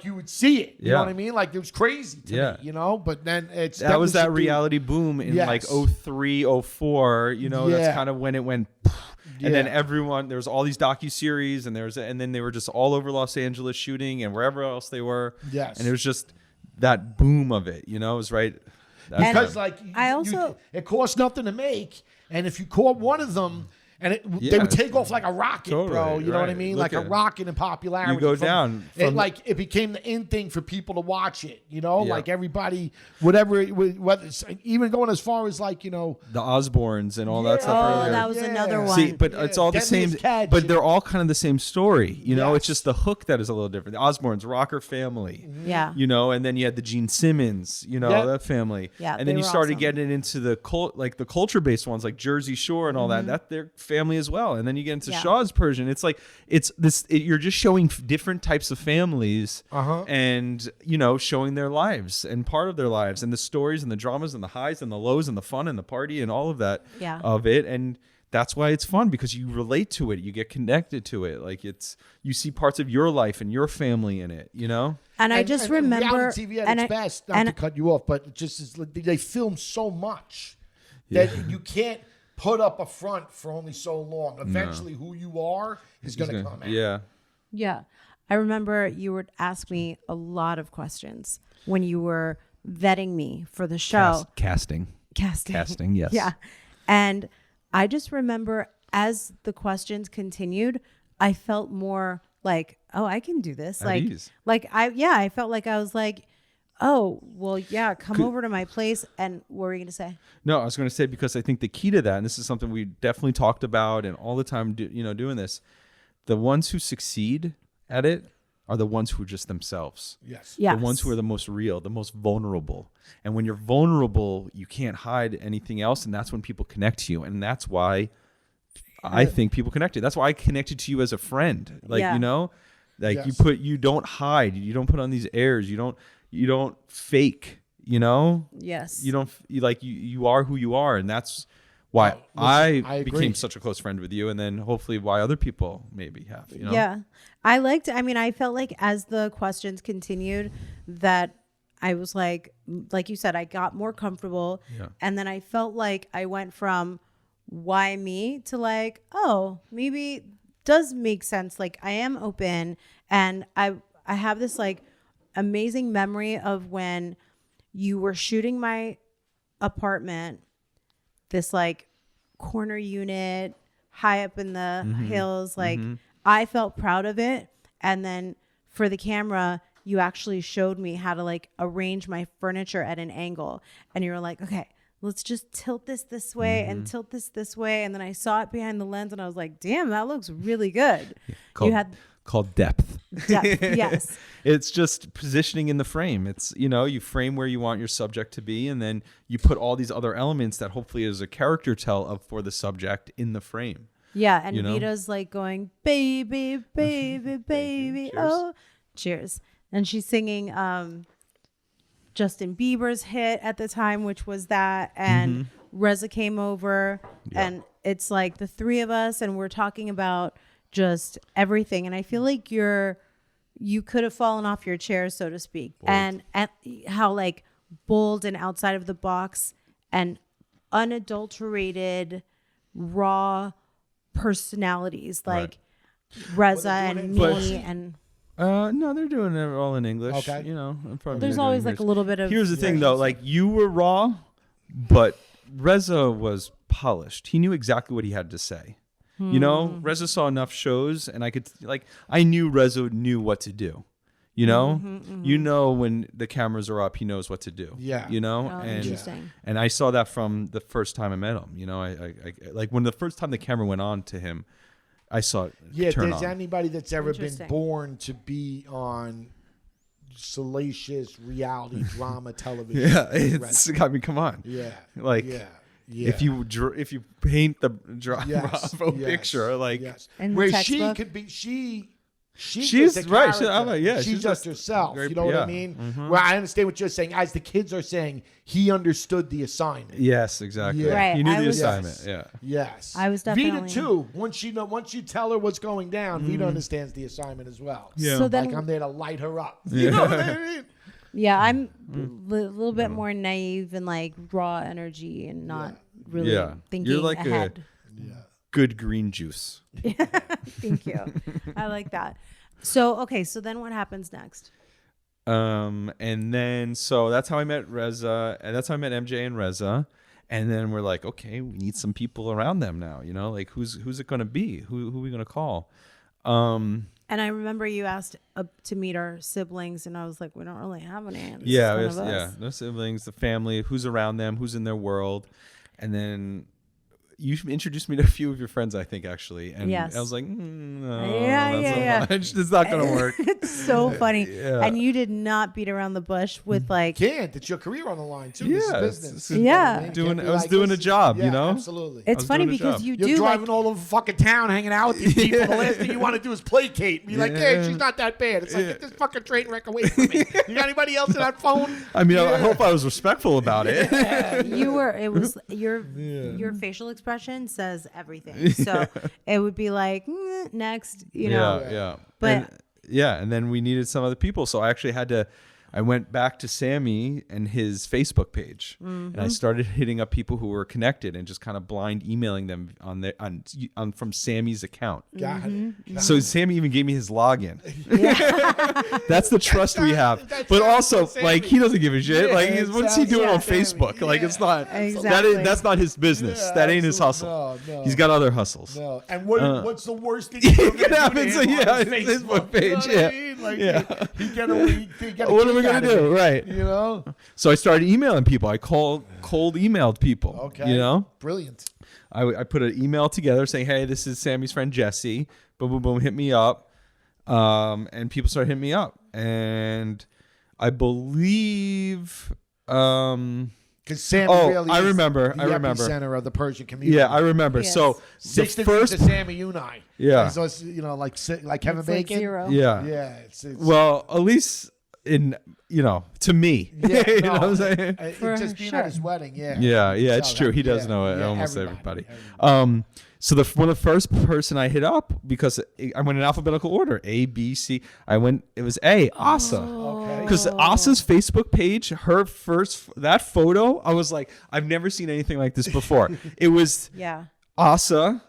you would see it. You know what I mean? Like it was crazy to me, you know? But then that was that reality boom in like 03, 04, you know, that's kind of when it went and then there was all these docuseries and then they were just all over Los Angeles shooting and wherever else they were. Yes. And it was just that boom of it, you know, it was right. Because like it cost nothing to make. And if you caught one of them, and they would take off like a rocket, bro. You know what I mean? Like a rocket in popularity. You go down. It became the in thing for people to watch it. You know, like everybody, whatever, even going as far as like, you know, the Osbournes and all that stuff. Oh, that was another one. See, but it's all the same. But they're all kind of the same story. You know, it's just the hook that is a little different. The Osbournes, rocker family. Yeah. You know, and then you had the Gene Simmons. You know, that family. Yeah. And then you started getting into the culture based ones like Jersey Shore and all that. That they're family as well. And then you get into Shahs Persian. It's like you're just showing different types of families and you know, showing their lives and part of their lives and the stories and the dramas and the highs and the lows and the fun and the party and all of that of it. And that's why it's fun, because you relate to it, you get connected to it. Like you see parts of your life and your family in it, you know. And I just remember reality TV at its best, not to cut you off, but they film so much that you can't put up a front for only so long. Eventually, who you are is going to come out. Yeah. Yeah. I remember you would ask me a lot of questions when you were vetting me for the show. Casting, yes. Yeah. And I just remember as the questions continued, I felt more like, oh, I can do this. At ease. I felt like I was like, oh, well, yeah, come over to my place. And what were you going to say? No, I was going to say, because I think the key to that, and this is something we definitely talked about and all the time, doing this, the ones who succeed at it are the ones who are just themselves. Yes. Yes. The ones who are the most real, the most vulnerable. And when you're vulnerable, you can't hide anything else. And that's when people connect to you. And that's why I think people connected. That's why I connected to you as a friend. Like, Yeah. you know, like Yes. you don't hide. You don't put on these airs. You don't fake, you know? Yes. You are who you are. And that's why Listen, I agree. became such a close friend with you. And then hopefully why other people maybe have, you know? Yeah. I felt like as the questions continued that I was like you said, I got more comfortable. Yeah. And then I felt like I went from why me to like, oh, maybe it does make sense. Like I am open, and I have this like amazing memory of when you were shooting my apartment, this like corner unit high up in the hills. Like I felt proud of it. And then for the camera, you actually showed me how to like arrange my furniture at an angle. And you were like, okay, let's just tilt this way and tilt this way. And then I saw it behind the lens and I was like, damn, that looks really good. Called depth. Depth, yes. It's just positioning in the frame. It's, you know, you frame where you want your subject to be, and then you put all these other elements that hopefully is a character tell of for the subject in the frame. Yeah, and you know? Vita's like going, baby, baby, baby. Cheers. Oh, cheers. And she's singing Justin Bieber's hit at the time, which was that. And Reza came over, and it's like the three of us, and we're talking about just everything. And I feel like you could have fallen off your chair, so to speak. Bold. And at how like bold and outside of the box and unadulterated, raw personalities like Reza and me and no, they're doing it all in English. Okay. You know, there's always like a little bit of. Here's the thing though, like you were raw, but Reza was polished. He knew exactly what he had to say. You know, Reza saw enough shows, and I knew Reza knew what to do. You know, you know when the cameras are up, he knows what to do. Yeah. You know, Interesting. and I saw that from the first time I met him. You know, I like when the first time the camera went on to him, I saw it. Yeah, turn there's on. anybody that's ever been Interesting. born to be on salacious reality drama television. Yeah, it's. I mean, come on. Yeah. Like, yeah. if you paint the drama Yes, of a yes, picture, like yes. In the where textbook? she could be she's She's right. character. I'm like, yeah, she's she's just just herself. very- You know what yeah. I mean? Well, I understand what you're saying. As the kids are saying, he understood the assignment. yes, exactly. Yeah. Right, He knew I the was- assignment. Yes. Yeah. Yes. I was definitely- Vida too. Once you tell her what's going down, Vida understands the assignment as well. Yeah. So then, Like I'm there to light her up. You know what I mean? yeah, I'm a little bit more naive and like raw energy and not really Yeah. thinking You're like ahead. Good green juice. Thank you. I like that. So, okay. So then what happens next? And then so that's how I met Reza, and that's how I met MJ and Reza. And then we're like, okay, we need some people around them now. You know, like who's it gonna be? Who are we gonna call? And I remember you asked to meet our siblings, and I was like, we don't really have any. It's Yeah, one we of have, us. no siblings, the family, who's around them, who's in their world, and then you introduced me to a few of your friends, I think, actually, and Yes. I was like, no, Yeah, not so yeah. much. It's not gonna work. It's so funny. Yeah. And you did not beat around the bush with like, Can't. It's your career on the line too. Yeah, This it's- is business. it's- You know what Yeah. I mean? Doing- Can't be I was like, doing a listen, job, you yeah, know? Absolutely. it's was funny doing a because job. you You're do driving like, all over fucking town, hanging out with these people. The last thing you want to do is placate. Be like, hey, she's not that bad. It's like, get this fucking train wreck away from me. You got anybody else in that phone? I mean, I hope I was respectful about it. you were, it was your facial expression says everything. So it would be like, next, you know. Yeah. But- and then we needed some other people, so I went back to Sammy and his Facebook page, and I started hitting up people who were connected and just kind of blind emailing them on from Sammy's account. Got it. So Sammy even gave me his login. That's the trust we have. that's But not also, Sammy. like, he doesn't give a shit. Yeah, like, what's he doing on Sammy. Facebook? Like, it's not. Exactly. That's not his business. Yeah, that ain't his absolutely. hustle. No. He's got other hustles. No. And what's the worst thing you It can could happen. So, yeah, his his Facebook You know page. what I Yeah. mean? Like, Yeah. he get a What are we kick gonna out of do? it, Right. You know? So I started emailing people. I cold emailed people. Okay. You know, Brilliant. I put an email together saying, "Hey, this is Sammy's friend Jesse. Boom, boom, boom. Hit me up. And people started hitting me up, and I believe. Because Sammy really I is remember. the I remember. epicenter of the Persian community. Yeah, I remember. Yes. So the 6 first, to Sammy Unai. Yeah. So it's, like Kevin It's like Bacon. 0. yeah, Yeah. It's well, at least in to me, yeah, you no, know what I'm saying? For just being sure. at his wedding. Yeah. Yeah, You can it's tell true. that. He does Yeah, know yeah, almost everybody. everybody. So one of the first person I hit up, because I went in alphabetical order, A, B, C. It was A, Asa. Okay. Because Asa's Facebook page, that photo, I was like, I've never seen anything like this before. It was Yeah. Asa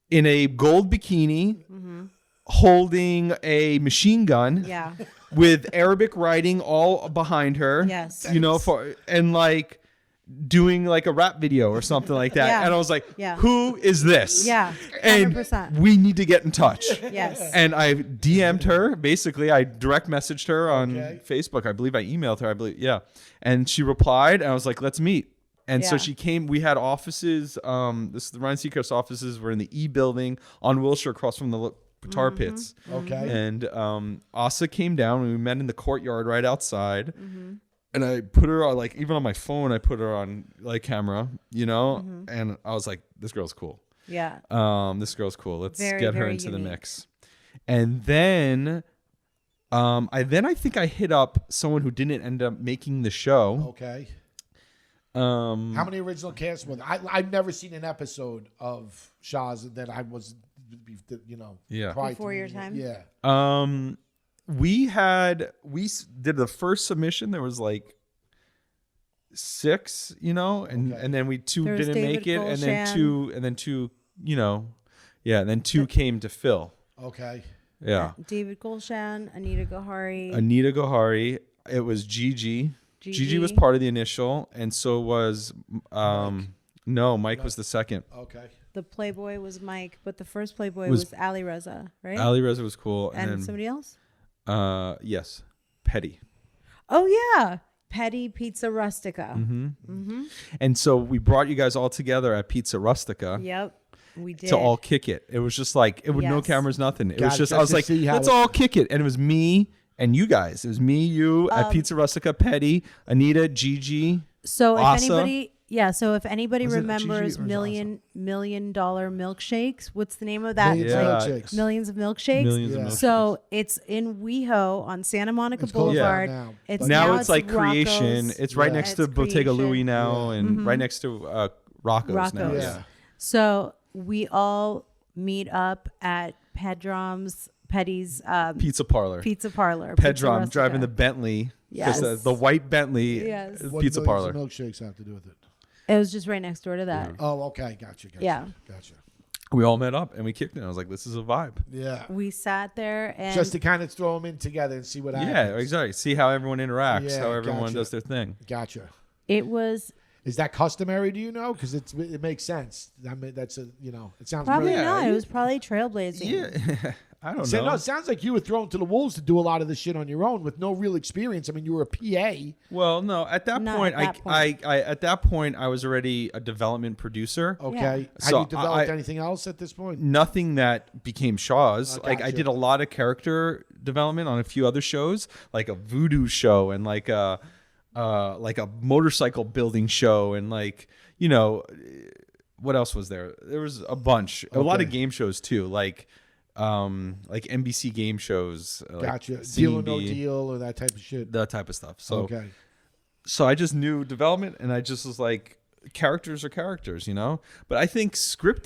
in a gold bikini, holding a machine gun. Yeah. With Arabic writing all behind her. Yes. And like doing like a rap video or something like that. Yeah. And I was like, Yeah. who is this? Yeah. And 100%. we need to get in touch. Yes. And I DM'd her. Basically, I direct messaged her on Facebook. I believe I emailed her. Yeah. And she replied, and I was like, let's meet. And so Yeah. she came. We had offices. This is the Ryan Seacrest offices were in the E building on Wilshire, across from the Tar Pits. Okay. And Asa came down, and we met in the courtyard right outside. And I put her on, like, even on my phone, I put her on like camera, and I was like, this girl's cool. Yeah. This girl's cool. Let's Very, get her very into the unique. mix. And then I think I hit up someone who didn't end up making the show. Okay. How How many original cast were there? I've never seen an episode of Shahs that I was, Yeah. prior Before to your meeting time? it. Yeah. We did the first submission. There was like 6, and then two There was didn't David make it, and then Golshan. two, and then 2 came to Phil. Okay. Yeah. David Golshan, Anita Gohari. Anita Gohari. It was Gigi. Gigi was part of the initial, and so was Mike was the second. Okay. The Playboy was Mike, but the first Playboy was Ali Reza, right? Ali Reza was cool, and then, somebody else? yes, Petty. Oh yeah, Petty Pizza Rustica. And so we brought you guys all together at Pizza Rustica. Yep, we did. To all kick it. It was just like no Yes. cameras, nothing. It Got was it, just just I was to like, see how let's it- all kick it, and it was me and you guys. It was me, you at Pizza Rustica, Petty, Anita, Gigi. So if Asa. anybody, so if anybody Was it remembers Gigi or was it million dollar milkshakes, what's the name of that? Millions Yeah. of milkshakes. Millions of milkshakes. Millions Yeah. of milkshakes. So it's in WeHo on Santa Monica It's closed Boulevard. down now. It's Now it's like Rocco's. Creation. It's right Yeah. next to It's Bottega Creation. Louis now, Yeah. and right next to Rocco's now. Rocco's. Yeah. So we all meet up at Pedrom's Petty's Pizza parlor. pizza parlor. Pedrom Pizza Rustica. driving the Bentley. Yes. The white Bentley. Yes. What Pizza millions parlor. of milkshakes have to do with it? It was just right next door to that. Oh, okay. Gotcha. Yeah. Gotcha. We all met up and we kicked it. I was like, this is a vibe. Yeah. We sat there and Just to kind of throw them in together and see what happens. Yeah, exactly. See how everyone interacts, Yeah, how everyone gotcha. does their thing. Gotcha. it was Is that customary? Do you know? Because it makes sense. I mean, that's it sounds probably brilliant. not. It was probably trailblazing. Yeah. I don't So, know. no, it sounds like you were thrown to the wolves to do a lot of this shit on your own with no real experience. I mean, you were a PA. Well, no. At that Not point, at that I at that point I was already a development producer. Okay. Yeah. Have So you developed I- anything else at this point? Nothing that became Shaw's. Oh, Like I gotcha. did a lot of character development on a few other shows, like a voodoo show and like a motorcycle building show and what else was there? There was a bunch, a lot of Okay. game shows too, like NBC game shows. Gotcha. Like Deal or no C&B, deal or that type of shit. that type of stuff. So Okay. so I just knew development, and I just was like, characters are characters, But I think script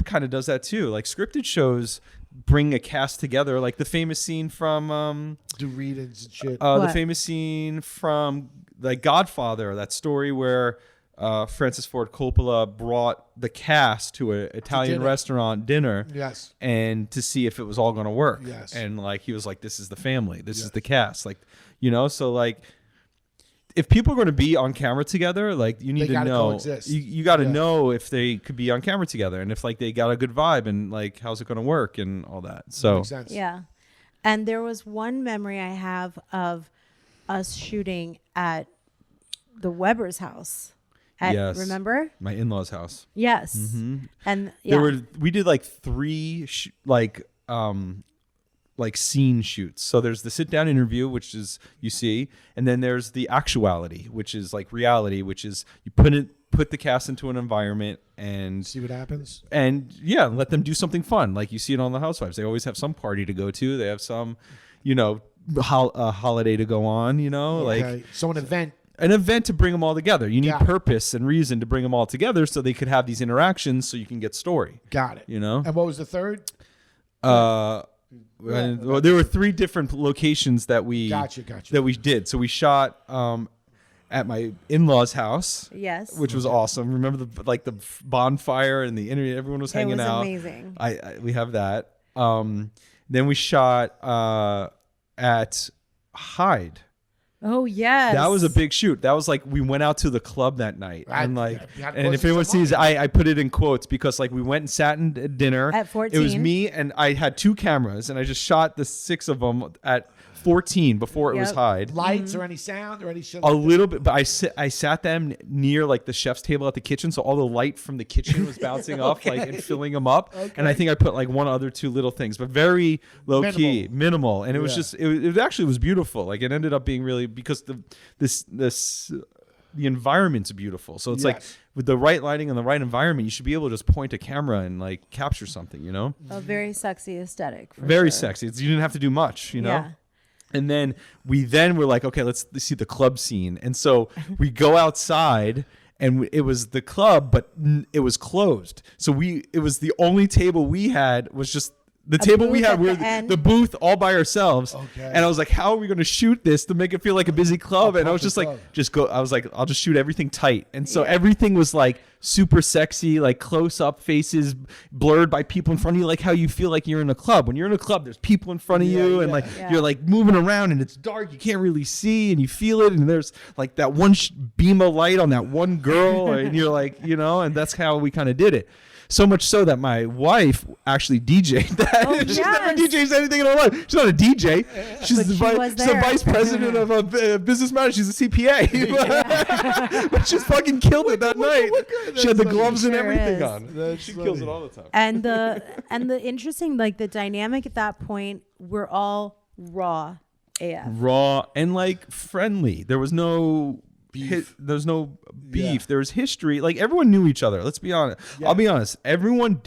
kind of does that too. Like scripted shows bring a cast together, like the famous scene from Do readings and shit. the What? famous scene from like Godfather, that story where Francis Ford Coppola brought the cast to an Italian dinner. restaurant dinner. Yes. And to see if it was all going to work. Yes. And like he was like, this is the family, this Yes. is the cast, like so like if people are going to be on camera together, like you need They to gotta know coexist. you got to Yeah. know if they could be on camera together and if like they got a good vibe and like how's it going to work and all that. So Makes sense. Yeah. And there was one memory I have of us shooting at the Weber's house. Yes. Remember? my in-laws' house. Yes. And yeah. We did like 3 like scene shoots. So there's the sit down interview, which is you see, and then there's the actuality, which is like reality, which is you put the cast into an environment and see what happens. And yeah, let them do something fun. Like you see it on the Housewives. They always have some party to go to. They have some, holiday to go on, like so an event to bring them all together. You need purpose and reason to bring them all together so they could have these interactions so you can get story. Got it. And what was the third? Well, there were 3 different locations that we that we did. So we shot at my in-laws' house. Yes. Which was awesome. Remember the bonfire and the internet, everyone was hanging out. It was amazing. We have that. Then we shot at Hyde. Oh yes, that was a big shoot. That was like we went out to the club that night, and if anyone sees, I put it in quotes because like we went and sat in dinner at 14. It was me and I had 2 cameras, and I just shot the 6 of them at 14 before it was Hyde. Lights or any sound or any shit? A little bit, but I sat them near like the chef's table at the kitchen, so all the light from the kitchen was bouncing off like and filling them up. And I think I put like 1 other 2 little things, but very low key, minimal, and it was just it actually was beautiful. Like it ended up being really because the environment's beautiful. So it's like with the right lighting and the right environment, you should be able to just point a camera and like capture something, A very sexy aesthetic. Very sexy. You didn't have to do much, Yeah. And then we were like, okay, let's see the club scene. And so we go outside, and it was the club, but it was closed. So it was the only table we had was just the table we had. We were the booth all by ourselves. Okay. And I was like, how are we going to shoot this to make it feel like a busy club? And I was just like, I was like, I'll just shoot everything tight. And so everything was like super sexy, like close up faces blurred by people in front of you, like how you feel like you're in a club. When you're in a club, there's people in front of you and you're like moving around and it's dark. You can't really see and you feel it. And there's like that one beam of light on that one girl. And you're like, and that's how we kind of did it. So much so that my wife actually DJ'd that. Oh, She's never DJ'd anything in her life. She's not a DJ. She's the vice president of a business matter. She's a CPA. But she's fucking killed it that night. She had the gloves and everything on. She kills it all the time. And the interesting, like the dynamic at that point, we're all raw AF. Raw and like friendly. There was no there's no beef. Yeah. There was history. Like everyone knew each other. Let's be honest. Yeah. I'll be honest. Everyone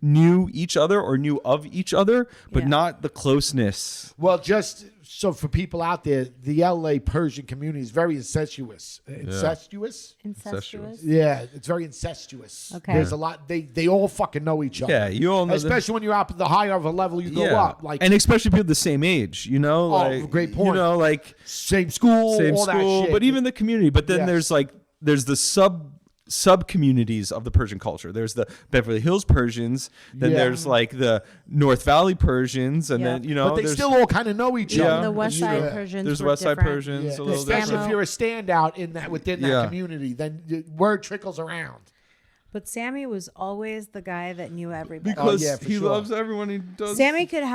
knew each other or knew of each other, but not the closeness. Well, just so for people out there, the LA Persian community is very incestuous. Incestuous? Yeah, it's very incestuous. Okay. There's a lot. They all fucking know each other. Yeah, you all know. Especially when you're up at the higher of a level, you go up. Like, and especially people the same age, like, great point. Like same school, all that shit. But even the community. But then there's the sub communities of the Persian culture. There's the Beverly Hills Persians, then there's like the North Valley Persians, and then but they still all kind of know each other. The West Side Persians. There's West Side Persians, especially if you're a standout within that community, then word trickles around. But Sammy was always the guy that knew everybody. Because he loves everyone he does. Sammy could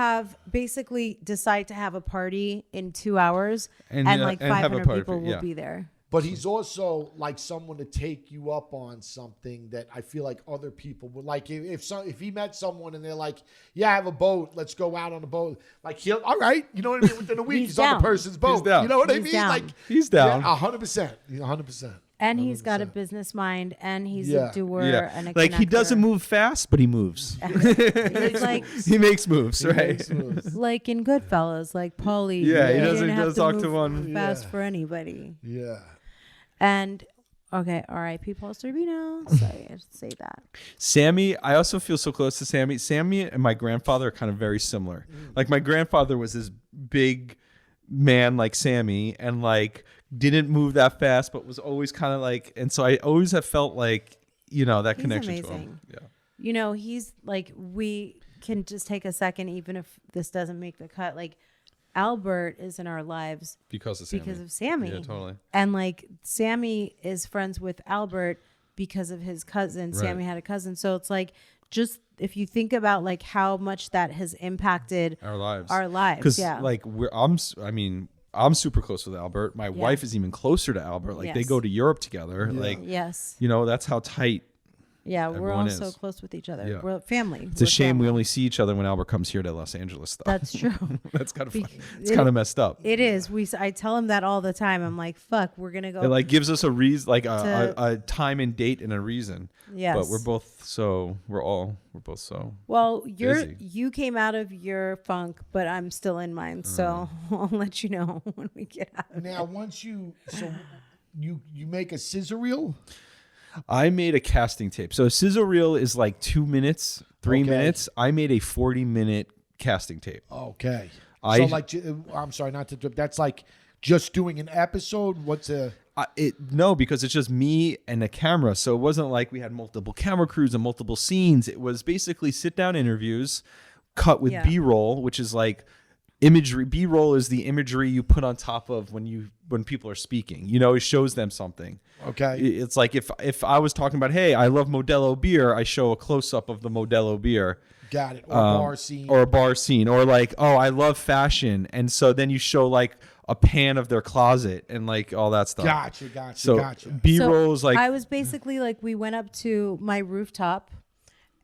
basically decide to have a party in 2 hours, and like 500 people will be there. But he's also like someone to take you up on something that I feel like other people would like. If he met someone and they're like, "Yeah, I have a boat. Let's go out on a boat." Like all right, you know what I mean. Within a week, he's on the person's boat. He's down. You know what I mean? Down. Like he's down. 100%. 100%. And he's got a business mind, and he's a doer and a like connector. he doesn't move fast, but he moves. He makes moves, right? Like in Goodfellas, like Paulie. Yeah, he doesn't have to talk to one fast for anybody. Yeah. And okay, R.I.P. Paul Sorbino. Sorry, I should say that. Sammy, I also feel so close to Sammy. Sammy and my grandfather are kind of very similar. Like my grandfather was this big man like Sammy, and like didn't move that fast, but was always kind of like. And so I always have felt like that He's connection amazing. to him. Yeah. He's like, we can just take a second, even if this doesn't make the cut. Like, Albert is in our lives because of Sammy. Yeah, totally. And like Sammy is friends with Albert because of his cousin. Right. Sammy had a cousin. So it's like, just if you think about like how much that has impacted our lives. Because like I'm super close with Albert. My wife is even closer to Albert. Like they go to Europe together. Yeah. Like, yes, that's how tight Yeah, we're all Everyone so is. close with each other. Yeah. We're family. It's a shame we only see each other when Albert comes here to Los Angeles, though. That's true. That's kind of funny. It's kind of messed up. It is. I tell him that all the time. I'm like, fuck, we're gonna go. It like gives us a reason, like a time and date and a reason. Yes. But we're both so Well, busy. you came out of your funk, but I'm still in mine. So I'll let you know when we get out of Now, once you make a scissor reel. I made a casting tape. So a sizzle reel is like 2 minutes, 3 Okay. minutes. I made a 40-minute casting tape. Okay. I- So like, I'm sorry, not to interrupt. That's like just doing an episode. What's a? No, because it's just me and a camera. So it wasn't like we had multiple camera crews and multiple scenes. It was basically sit-down interviews cut with Yeah. B-roll, which is like imagery. B-roll is the imagery you put on top of when people are speaking. You know, it shows them something. Okay. It's like if I was talking about, hey, I love Modelo beer, I show a close-up of the Modelo beer. Got it. Or a bar scene. Or a bar scene. Or like, oh, I love fashion. And so then you show like a pan of their closet and like all that stuff. Gotcha. So B-roll is like... I was basically like, we went up to my rooftop,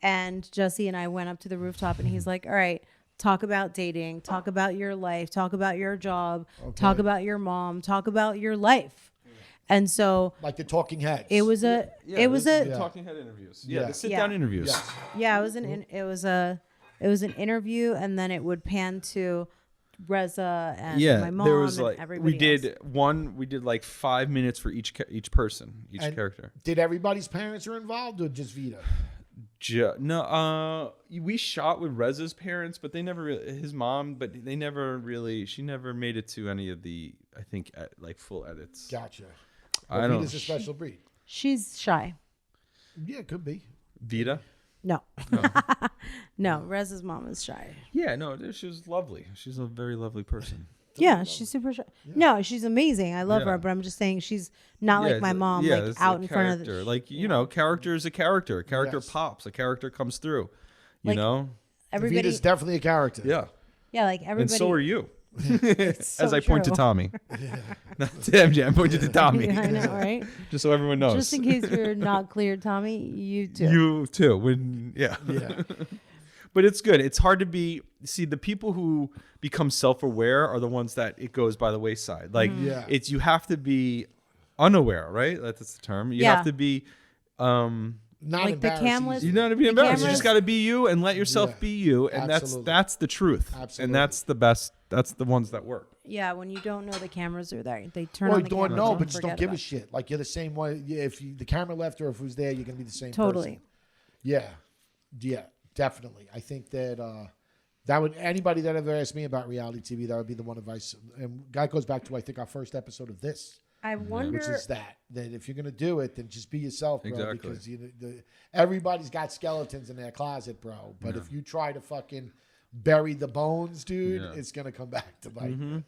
and Jesse and I went up to the rooftop, and he's like, all right, talk about dating, talk about your life, talk about your job, talk about your mom, talk about your life. And so like the Talking Heads. it was a talking head interviews. Yeah. The sit-down interviews. Yes. yeah, it was an interview, and then it would pan to Reza and my mom there was and like everybody we did like 5 minutes for each person, each And character. Did everybody's parents are involved or just Vida? We shot with Reza's parents, but they never his mom, but they never really. She never made it to any of the, I think, like full edits. Gotcha. I Well, don't. Vida's a special breed. She's shy. Yeah, could be. Vida. No. No, Reza's mom is shy. Yeah, no, she was lovely. She's a very lovely person. Yeah, she's super shy. No, she's amazing. I love Yeah. her, but I'm just saying she's not like my mom, like it's out a in front of character. Like, you know, character is a character. A character Yes. pops. A character comes through. You Like, know? everybody. Vida's definitely a character. Yeah. Yeah, like everybody. And so are you. so As I point to true. Tommy. Not to MJ, I'm pointing to Tommy. Yeah, I know, right? Just so everyone knows. Just in case you're not clear, Tommy, you too. You too. Yeah. But it's good. It's hard to see the people who become self-aware are the ones that it goes by the wayside. Like Yeah. you have to be unaware, right? That's the term. You Yeah. have to be Not Like the embarrassing. cameras- you know what I mean? Embarrassed. You cameras- just got to be you and let yourself Yeah. be you, and Absolutely. that's the truth. Absolutely. And that's the best. That's the ones that work. Yeah, when you don't know the cameras are there, they turn Well, on you the don't cameras know, and but just don't forget give a about it. shit. Like you're the same way. Yeah, if the camera left or if it was there, you're gonna be the same Totally. person. Yeah, definitely. I think that that would anybody that ever asked me about reality TV, that would be the one advice. And that goes back to I think our first episode of this, I wonder. which is that if you're gonna do it, then just be yourself, bro. Exactly. Because everybody's got skeletons in their closet, bro. But if you try to fucking bury the bones, dude, Yeah. it's gonna come back to bite you.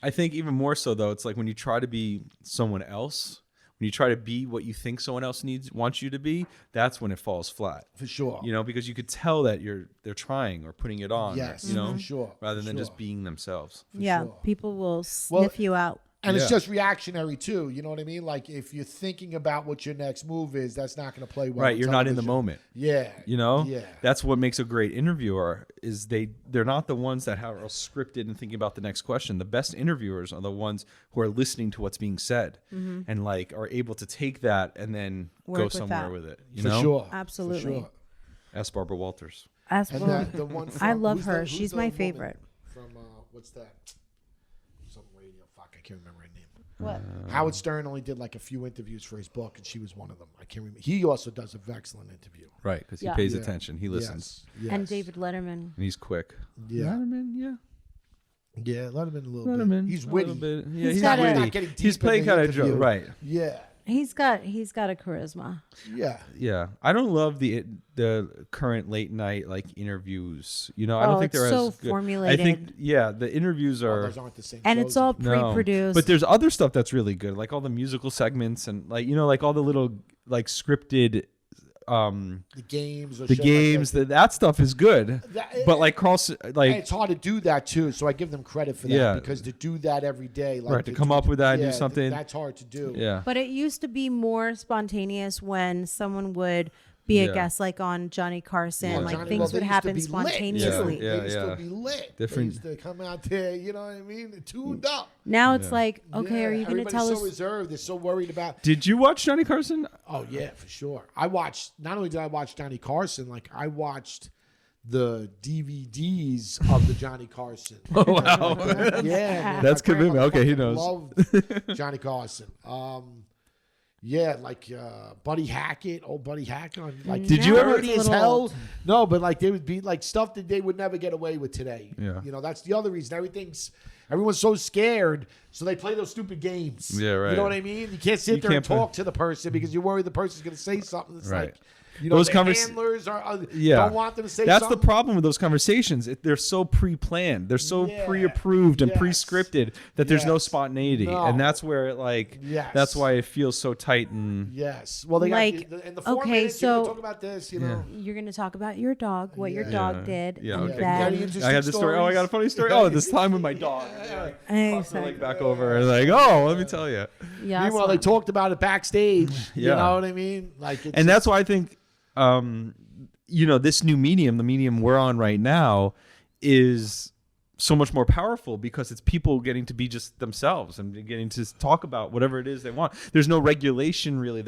I think even more so though, it's like when you try to be someone else, when you try to be what you think someone else wants you to be, that's when it falls flat. For sure. You know, because you could tell that they're trying or putting it on. Yes, You know, for sure. rather for than sure. just being themselves. Yeah, sure. people will sniff you out. And it's Yeah. just reactionary too. You know what I mean? Like if you're thinking about what your next move is, that's not going to play well. Right. on You're not in the television. moment. Yeah. You know, Yeah. that's what makes a great interviewer is they're not the ones that are scripted and thinking about the next question. The best interviewers are the ones who are listening to what's being said and like are able to take that and then Work go with somewhere that. with it. You For know, sure. Absolutely. For sure. ask Barbara Walters. As And well, the one from, I love who's her. who's She's the my woman favorite. From what's that? Some radio. Fuck, I can't remember her name. What? Howard Stern only did like a few interviews for his book, and she was one of them. I can't remember. He also does an excellent interview. Right. Because he Yeah. pays Yeah. attention. He listens. Yes. And David Letterman. And he's quick. Yeah. Letterman, yeah. Yeah, let him in a little Letterman. bit. He's a witty. little bit. Yeah, He's he's got not a- witty. Not getting He's deep in playing the kind of interview. joke. Right. Yeah. He's got a charisma. Yeah. Yeah, I don't love the current late night like interviews. You know, I don't Oh, think they're it's so as good. I formulated. think the interviews are Those aren't the same And shows it's all anymore. pre-produced. but there's other stuff that's really good, like all the musical segments and like all the little like scripted games, or the shit games, like that stuff is good. But like Carlson, like and it's hard to do that too. So I give them credit for that Yeah. because to do that every day, like right, to come up with that and do something. that's hard to do. Yeah. But it used to be more spontaneous when someone would be a Yeah. guest, like on Johnny Carson. Yeah, Like Johnny- things they would used to happen be lit, spontaneously. too. Yeah, They used yeah. to be lit. Different- They used to come out there, you know what I mean? Tuned up. Now it's like, okay, Yeah, are you going to everybody's tell so us? reserved. They're so worried about. Did you watch Johnny Carson? Oh yeah, for sure. I watched. Not only did I watch Johnny Carson, like I watched the DVDs of the Johnny Carson. Oh wow. Yeah, man, That's my grandma commitment. Okay, he fucking knows. Loved Johnny Carson. Yeah, like Buddy Hackett, old Buddy Hackett. Like, Did you No, ever- it's a dirty as little hell? old. No, but like they would be like stuff that they would never get away with today. Yeah. You know, that's the other reason. Everyone's so scared, so they play those stupid games. Yeah, right. You know what I mean? You can't sit You there and can't play- talk to the person because you're worried the person's going to say something that's Right. like, you know, Those the convers- handlers Yeah. don't want them to say That's something. the problem with those conversations. They're so pre-planned. They're so Yeah. pre-approved and Yes. pre-scripted that there's no Yes. spontaneity. No. And that's where it like Yes. that's why it feels so tight and Yes. Well, they Like, got in the 4 okay, minutes. You're so- gonna talk about this. You know. You're going to talk about your dog, what your dog did. Yeah, and okay. then- Any interesting I have this story. Oh, I got a funny story. Oh, this time with my dog. Like back over and like, oh, let me tell you. Yeah, Meanwhile, they talked about it backstage. You Yeah. know what I mean? Like, it's And that's why I think this new medium, the medium we're on right now, is so much more powerful because it's people getting to be just themselves and getting to talk about whatever it is they want. There's no regulation really.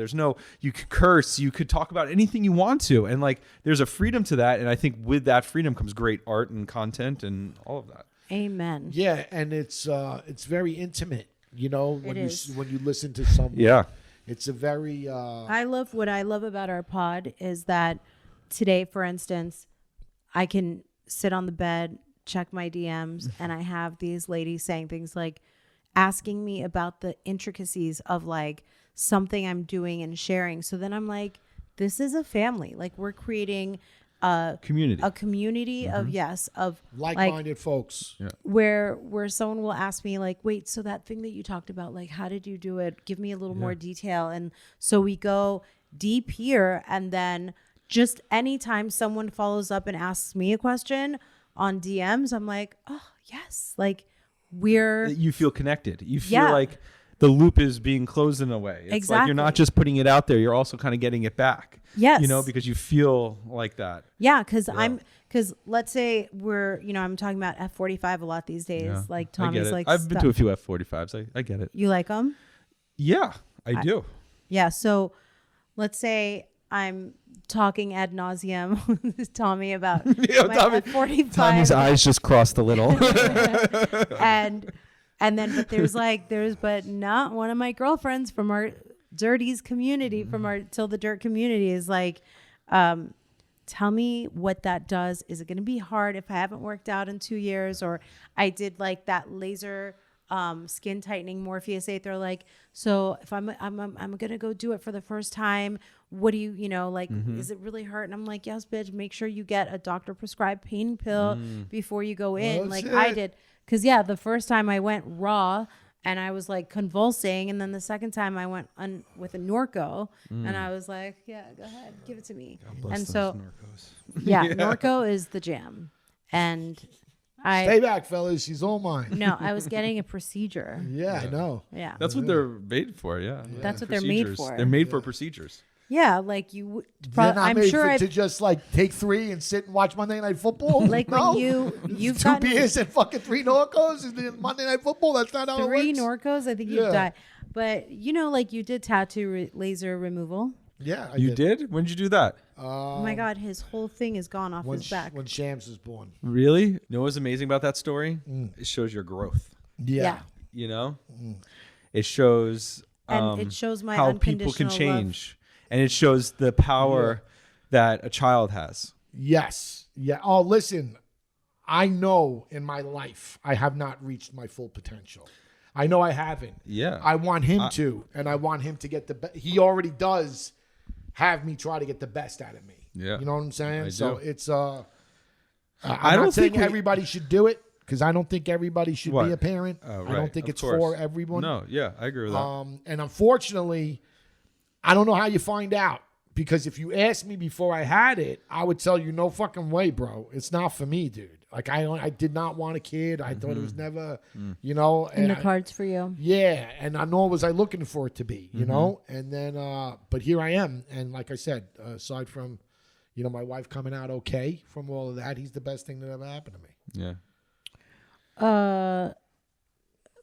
You could curse, you could talk about anything you want to. And like there's a freedom to that. And I think with that freedom comes great art and content and all of that. Amen. yeah, and it's very intimate. You know, when It you is. when you listen to someone. Yeah. It's a very What I love about our pod is that today, for instance, I can sit on the bed, check my DMs, and I have these ladies saying things like asking me about the intricacies of like something I'm doing and sharing. So then I'm like, this is a family. Like we're creating a Community. of like-minded folks. where someone will ask me like, wait, so that thing that you talked about, like, how did you do it? Give me a little more detail. And so we go deep here, and then just anytime someone follows up and asks me a question on DMs, I'm like, oh yes, like You feel connected. You feel Yeah. like the loop is being closed in a way. It's like you're not Exactly. just putting it out there, you're also kind of getting it back. Yes. Because you feel like that. yeah, because let's say I'm talking about F45 a lot these days. Yeah. Like I get Tommy's it. like, I've been to a few F45s. I get it. You like them? Yeah, I do. Yeah. So let's say I'm talking ad nauseum with Tommy about Yeah, my Tommy- F45. Tommy's eyes just crossed a little. and then but not one of my girlfriends from our Dirties community, from our Till the Dirt community is like, tell me what that does. Is it going to be hard if I haven't worked out in 2 years? Or I did like that laser skin tightening Morpheus 8. They're like, so if I'm gonna go do it for the first time, what do you like, is it really hurt? And I'm like, yes, bitch, make sure you get a doctor prescribed pain pill before you go in. Oh, like shit. I did. Cause the first time I went raw and I was like convulsing. And then the second time I went with a Norco and I was like, yeah, go ahead, give it to me. And so, Norco is the jam. And Stay back, fellas. She's all mine. no, I was getting a procedure. Yeah, I know. Yeah. That's what they're made for, yeah. That's what they're made Procedures. for. They're made for procedures. Yeah. Like you would, They're not I'm made sure to just like take 3 and sit and watch Monday Night Football. like no. when you've 2 gotten beers and fucking 3 Norcos and then Monday Night Football. That's not how 3 it works. Norcos, I think you've died. But like you did tattoo laser removal. Yeah, I You did? When did you do that? Oh my God, his whole thing is gone off his back. when Shams was born. Really? You know what's amazing about that story? It shows your growth. Yeah. It shows And it shows my how people can unconditional change. And it shows the power that a child has. Yes. Yeah. Oh, listen. I know in my life I have not reached my full potential. I know I haven't. Yeah. I want him to, and I want him to get the best. He already does have me try to get the best out of me. Yeah. You know what I'm saying? I So do. it's I I'm don't not saying think we- everybody should do it because I don't think everybody should What? be a parent. Oh, I don't right. think Of it's course. for everyone. No, yeah, I agree with that. And unfortunately, I don't know how you find out because if you asked me before I had it, I would tell you no fucking way, bro. It's not for me, dude. Like I did not want a kid. I thought it was never, you know. In the cards for you. Yeah, and nor was I looking for it to be, you know. And then, but here I am, and like I said, aside from, you know, my wife coming out okay from all of that, he's the best thing that ever happened to me. Yeah.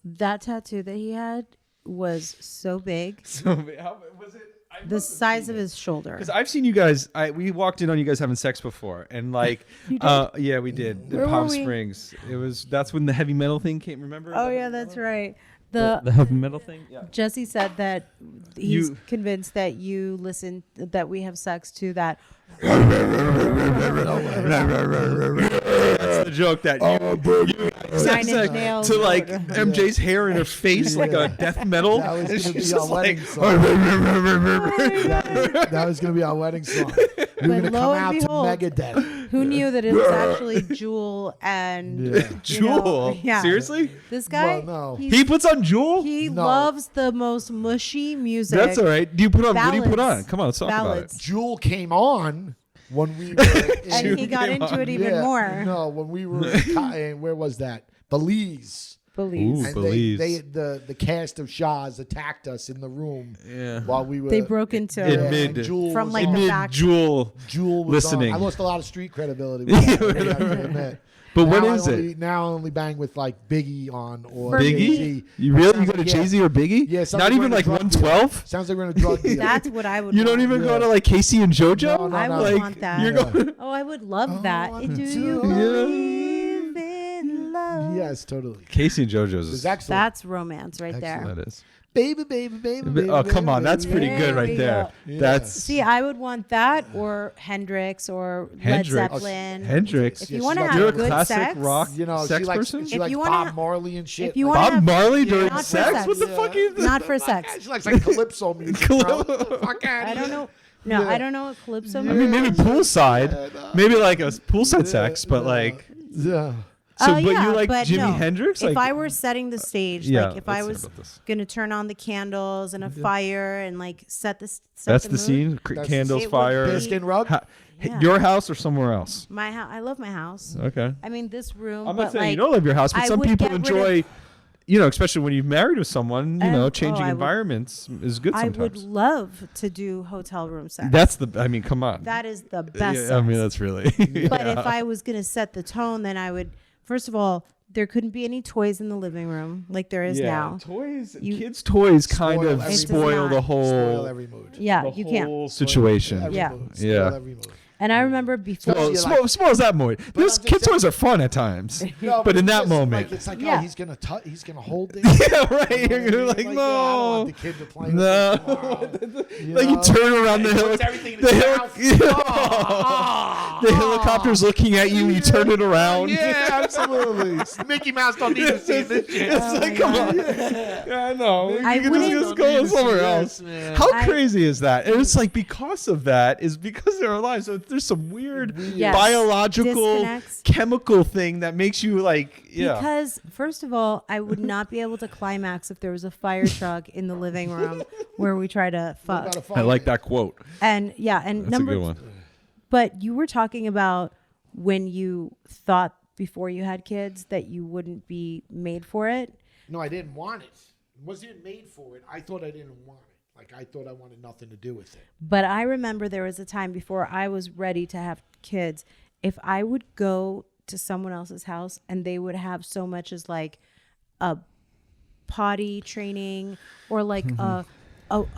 That tattoo that he had was so big. So how was it? The size of his shoulder. Because I've seen you guys. We walked in on you guys having sex before, and like, yeah, we did. Where In Palm were we? Springs. That's when the heavy metal thing came. Remember? Oh yeah, that's right. The heavy metal thing. Yeah. Jesse said that he's convinced that you listen, that we have sex to that. That's the joke that you Nine Inch Nails to like MJ's hair in her face like a death metal. That was And gonna she's be our just wedding like, song. That was gonna be our wedding song. We were But gonna lo come and out behold, to Megadeth. Who knew that it was actually Jewel and you know, Jewel? yeah. Seriously? This guy, Well, no. He puts on Jewel? he No. loves the most mushy music. That's all right. Do you put on? What do you put on? Ballads. Come on, let's talk Ballads. Jewel came on when we were And he got came into on. it even more. No, when we were in where was that? Belize. Belize. Ooh. And Belize. the cast of Shahs attacked us in the room Yeah. while we were. They broke into In it. mid- and Jewel From, was like, on. the Mid back. Jewel. Jewel was listening. on. I lost a lot of street credibility. With that, I have to admit. But what Now is I it? only, now I only bang with like Biggie on or For me- Jay-Z. You really? You Sounds go to like- Jay-Z or Biggie? Yeah, sounds Not like even we're like in a drug deal. 112? Sounds like we're in a drug deal. That's what I would You don't want. even go Yeah. to like Casey and JoJo? No, no, I no. would Like, want that. You're Yeah. going. Oh, I would love that. I Do do. you Yeah. believe in love? Yes, totally. Casey and JoJo's It's is. excellent. That's romance right there. That is. Baby, baby, baby, baby. Oh, come on. That's baby. pretty good There right we there. go. Yeah. That's See, I would want that or Hendrix or Hendrix. Led Zeppelin. Hendrix. If Yeah, you she's want to like have You're a good classic sex, rock You know, sex she likes, person? she If likes you wanna Bob ha- Marley and shit. if you like, wanna Bob have- Marley during Not for sex? sex. What the fuck is this? not for sex. She likes like calypso music. Calypso. bro. Fuck outta I don't here. know. No, Yeah. I don't know what calypso I mean, maybe means. poolside. Maybe like a poolside sex, but like. Yeah. So, but yeah, you like but Jimi no. Hendrix? If Like, I were setting the stage, Yeah, like if I let's was talk about this. gonna turn on the candles and a fire and like set the that's the mood, scene. That's- Candles, It would fire. be- Biscuit rub. Yeah. Your house or somewhere else? My house. I love my house. Okay. I mean, this room. I'm but not saying like, you don't love your house, but I some would people get rid enjoy, of- you know, especially when you're married with someone, you know, changing I would- environments is good I would sometimes. love to do hotel room sex. That's the, I mean, come on. That is the best. Yeah, I mean, sex. that's really. But if I was gonna set the tone, then I would. First of all, there couldn't be any toys in the living room like there is now. Toys, You- kids' toys kind Spoil of every spoil mood. the Spoil whole, every mood. Yeah, the you can't. whole situation. Every Yeah. mood. Spoil Yeah. every mood. And I remember before. Well, you're small as that mood. Those I'm just kids' saying- toys are fun at times, No, but in that it's moment, like, it's like, Yeah. oh, he's gonna he's gonna hold it. yeah, right. You know You're what I like, mean? I don't want no, the kid to play no. with it. Like you turn around the He hill, puts everything in the his heli- mouth. the helicopter's looking at you. You turn it around. Yeah, absolutely. Mickey Mouse don't need to see this shit. It's Oh like, my come God. on. Yeah, I know. I You can wouldn't- just go somewhere else. man. How I- crazy is that? And it's like because of that is because they're alive. So there's some weird Yes. biological Disconnects. chemical thing that makes you like, yeah. Because first of all, I would not be able to climax if there was a fire truck in the living room where we try to fuck. Gotta I find like it. that quote. And yeah, and That's number a good one. But you were talking about when you thought before you had kids that you wouldn't be made for it. No, I didn't want it. It wasn't made for it. I thought I didn't want it. Like I thought I wanted nothing to do with it. But I remember there was a time before I was ready to have kids. If I would go to someone else's house and they would have so much as like a potty training or like a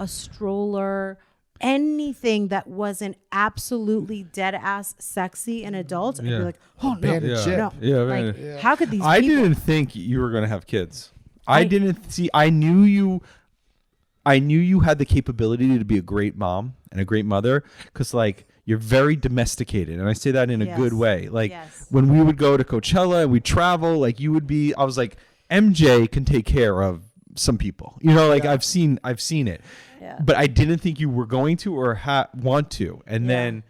stroller, anything that wasn't absolutely dead ass sexy and adult, I'd be Yeah. like, oh no, Abandoned ship. no. Yeah, Like, man. how could these I people? didn't think you were going to have kids. I didn't see. I knew you had the capability to be a great mom and a great mother because, like, you're very domesticated, and I say that in a Yes. good way. Like Yes. when we would go to Coachella and we'd travel, like you would be. I was like, MJ can take care of some people. You know, like I've seen it, Yeah. but I didn't think you were going to or want to. And Yeah. then,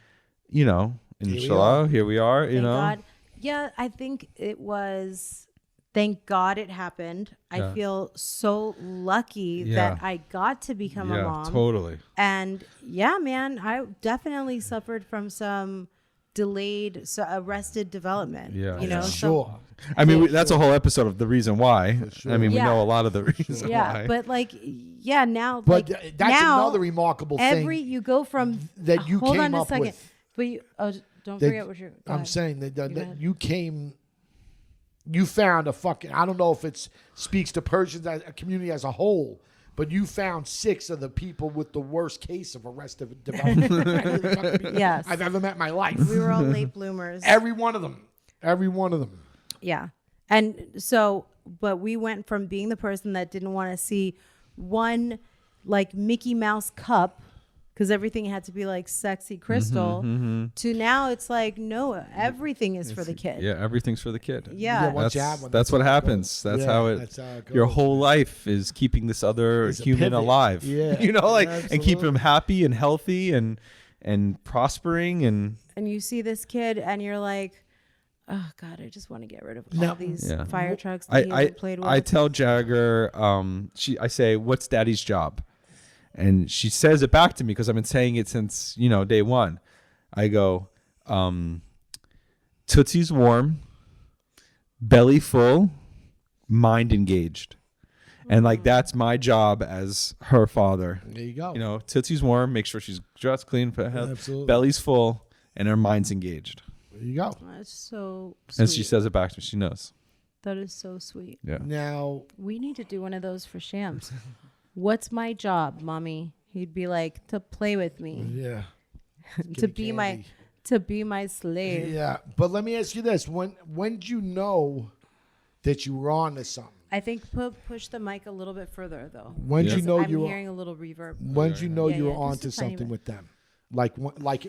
you know, we inshallah, here we are. You Thank know, God. Yeah, I think it was thank God it happened. I feel so lucky that I got to become a mom. Totally. And yeah, man, I definitely suffered from some delayed, arrested development. Yeah. You know, Sure. I mean, that's a whole episode of the reason why. Sure. I mean, we Yeah. know a lot of the reasons why. but like, yeah, now, But like, that's now, another remarkable thing you go from that you hold came on a up second. with. But you, don't that- forget what you're. go I'm ahead. saying that, go that ahead. you found a fucking, I don't know if it speaks to Persians as a community as a whole, but you found 6 of the people with the worst case of arrested development Yes. I've ever met in my life. We were all late bloomers. Every one of them. Every one of them. Yeah. And so, but we went from being the person that didn't want to see one like Mickey Mouse cup because everything had to be like sexy crystal to now it's like, no, everything is for the kid. Yeah, everything's for the kid. Yeah. once you have one, That's what happens. That's Yeah, how it. that's how it Your goes. whole life is keeping this other It's a human pivot. alive. Yeah, you know, like and keep absolutely. him happy and healthy and prospering and And you see this kid and you're like, oh God, I just want to get rid of No. all these Yeah. fire trucks that he hasn't played with. I tell Jagger, I say, what's daddy's job? And she says it back to me because I've been saying it since, day one. I go, Tootsie's warm, belly full, mind engaged. And like, that's my job as her father. There you go. Tootsie's warm, make sure she's dressed clean, Absolutely. belly's full, and her mind's engaged. There you go. That's so sweet. And she says it back to me. She knows. That is so sweet. Yeah. Now, We need to do one of those for Shams. What's my job, mommy? He'd be like, to play with me, yeah. to me be candy. my slave. Yeah. But let me ask you this. When did you know that you were on to something? I think push the mic a little bit further though. When did you know I'm you were hearing a little reverb. When did you know Yeah, you were yeah, on just to a tiny something bit. with them?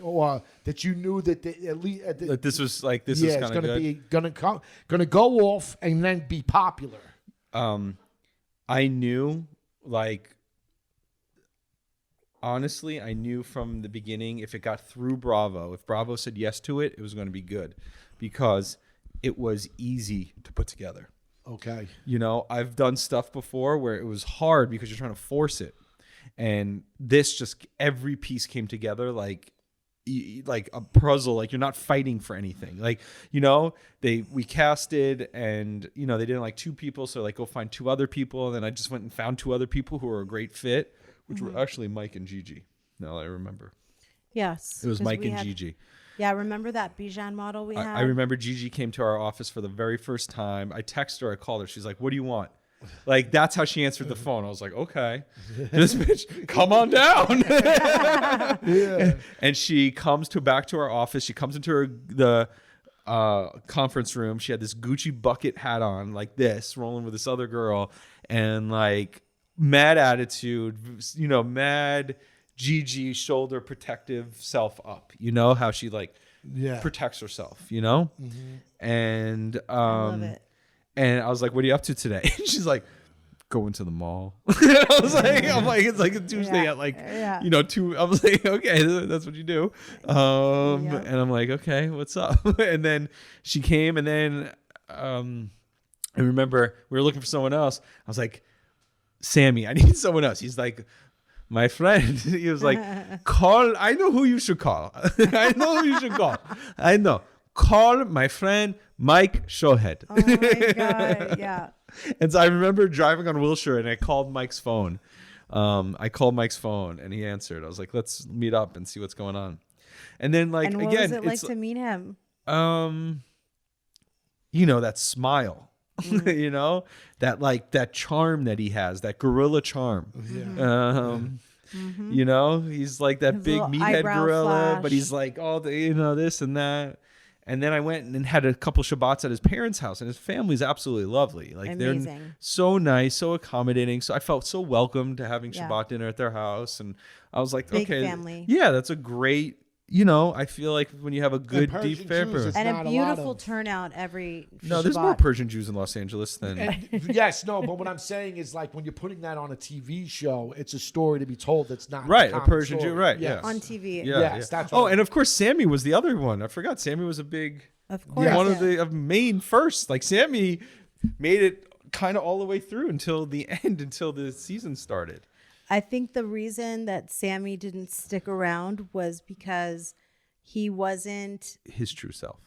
Or that you knew that at least Like this was like this yeah, is it's kind of gonna good. gonna go off and then be popular. I knew, like, honestly, I knew from the beginning if it got through Bravo, if Bravo said yes to it, it was going to be good because it was easy to put together. Okay. I've done stuff before where it was hard because you're trying to force it. And this just, every piece came together like a puzzle, like you're not fighting for anything. Like, we casted and, they didn't like 2 people. So like, go find 2 other people. And then I just went and found 2 other people who were a great fit, which were actually Mike and Gigi. Now I remember. Yes. It was 'cause Mike we and had- Gigi. Yeah, remember that Bijan model we had? I remember Gigi came to our office for the very first time. I texted her, I called her. She's like, what do you want? Like, that's how she answered the phone. I was like, okay, this bitch, come on down. And she comes back to our office. She comes into the conference room. She had this Gucci bucket hat on like this, rolling with this other girl, and like mad attitude, mad Gigi shoulder protective self up. How she like protects herself, and I love it. and I was like, what are you up to today? And she's like, going to the mall. I'm like, it's like a Tuesday Yeah. at like, Yeah. 2. I was like, okay, that's what you do. And I'm like, okay, what's up? And then she came and then I remember we were looking for someone else. I was like, Sammy, I need someone else. He's like, my friend. He was like, I know who you should call. I know who you should call. I know. Call my friend Mike Showhead. Oh my God. Yeah. And so I remember driving on Wilshire and I called Mike's phone. I called Mike's phone and he answered. I was like, let's meet up and see what's going on. And then like, And what again, was it like it's to meet him? that smile, that charm that he has, that gorilla charm. He's like that His big little meathead eyebrow gorilla, flash. but he's like all the, this and that. And then I went and had a couple Shabbats at his parents' house, and his family's absolutely lovely. Like Amazing. they're so nice, so accommodating. So I felt so welcome to having Yeah. Shabbat dinner at their house, and I was like, Big okay, family. yeah, that's a great. I feel like when you have a good Persian deep family. Jews, it's And not a a beautiful lot of- turnout every No, there's Shabbat. more Persian Jews in Los Angeles than. And yes, no, but what I'm saying is like when you're putting that on a TV show, it's a story to be told that's not Right, a common Persian story. Jew, right, Yes. yeah. On TV. Yeah, Yes, yeah. that's what and of course Sammy was the other one. I forgot Sammy was a big Of course. one of the main first. Like Sammy made it kind of all the way through until the end, until the season started. I think the reason that Sammy didn't stick around was because he wasn't his true self.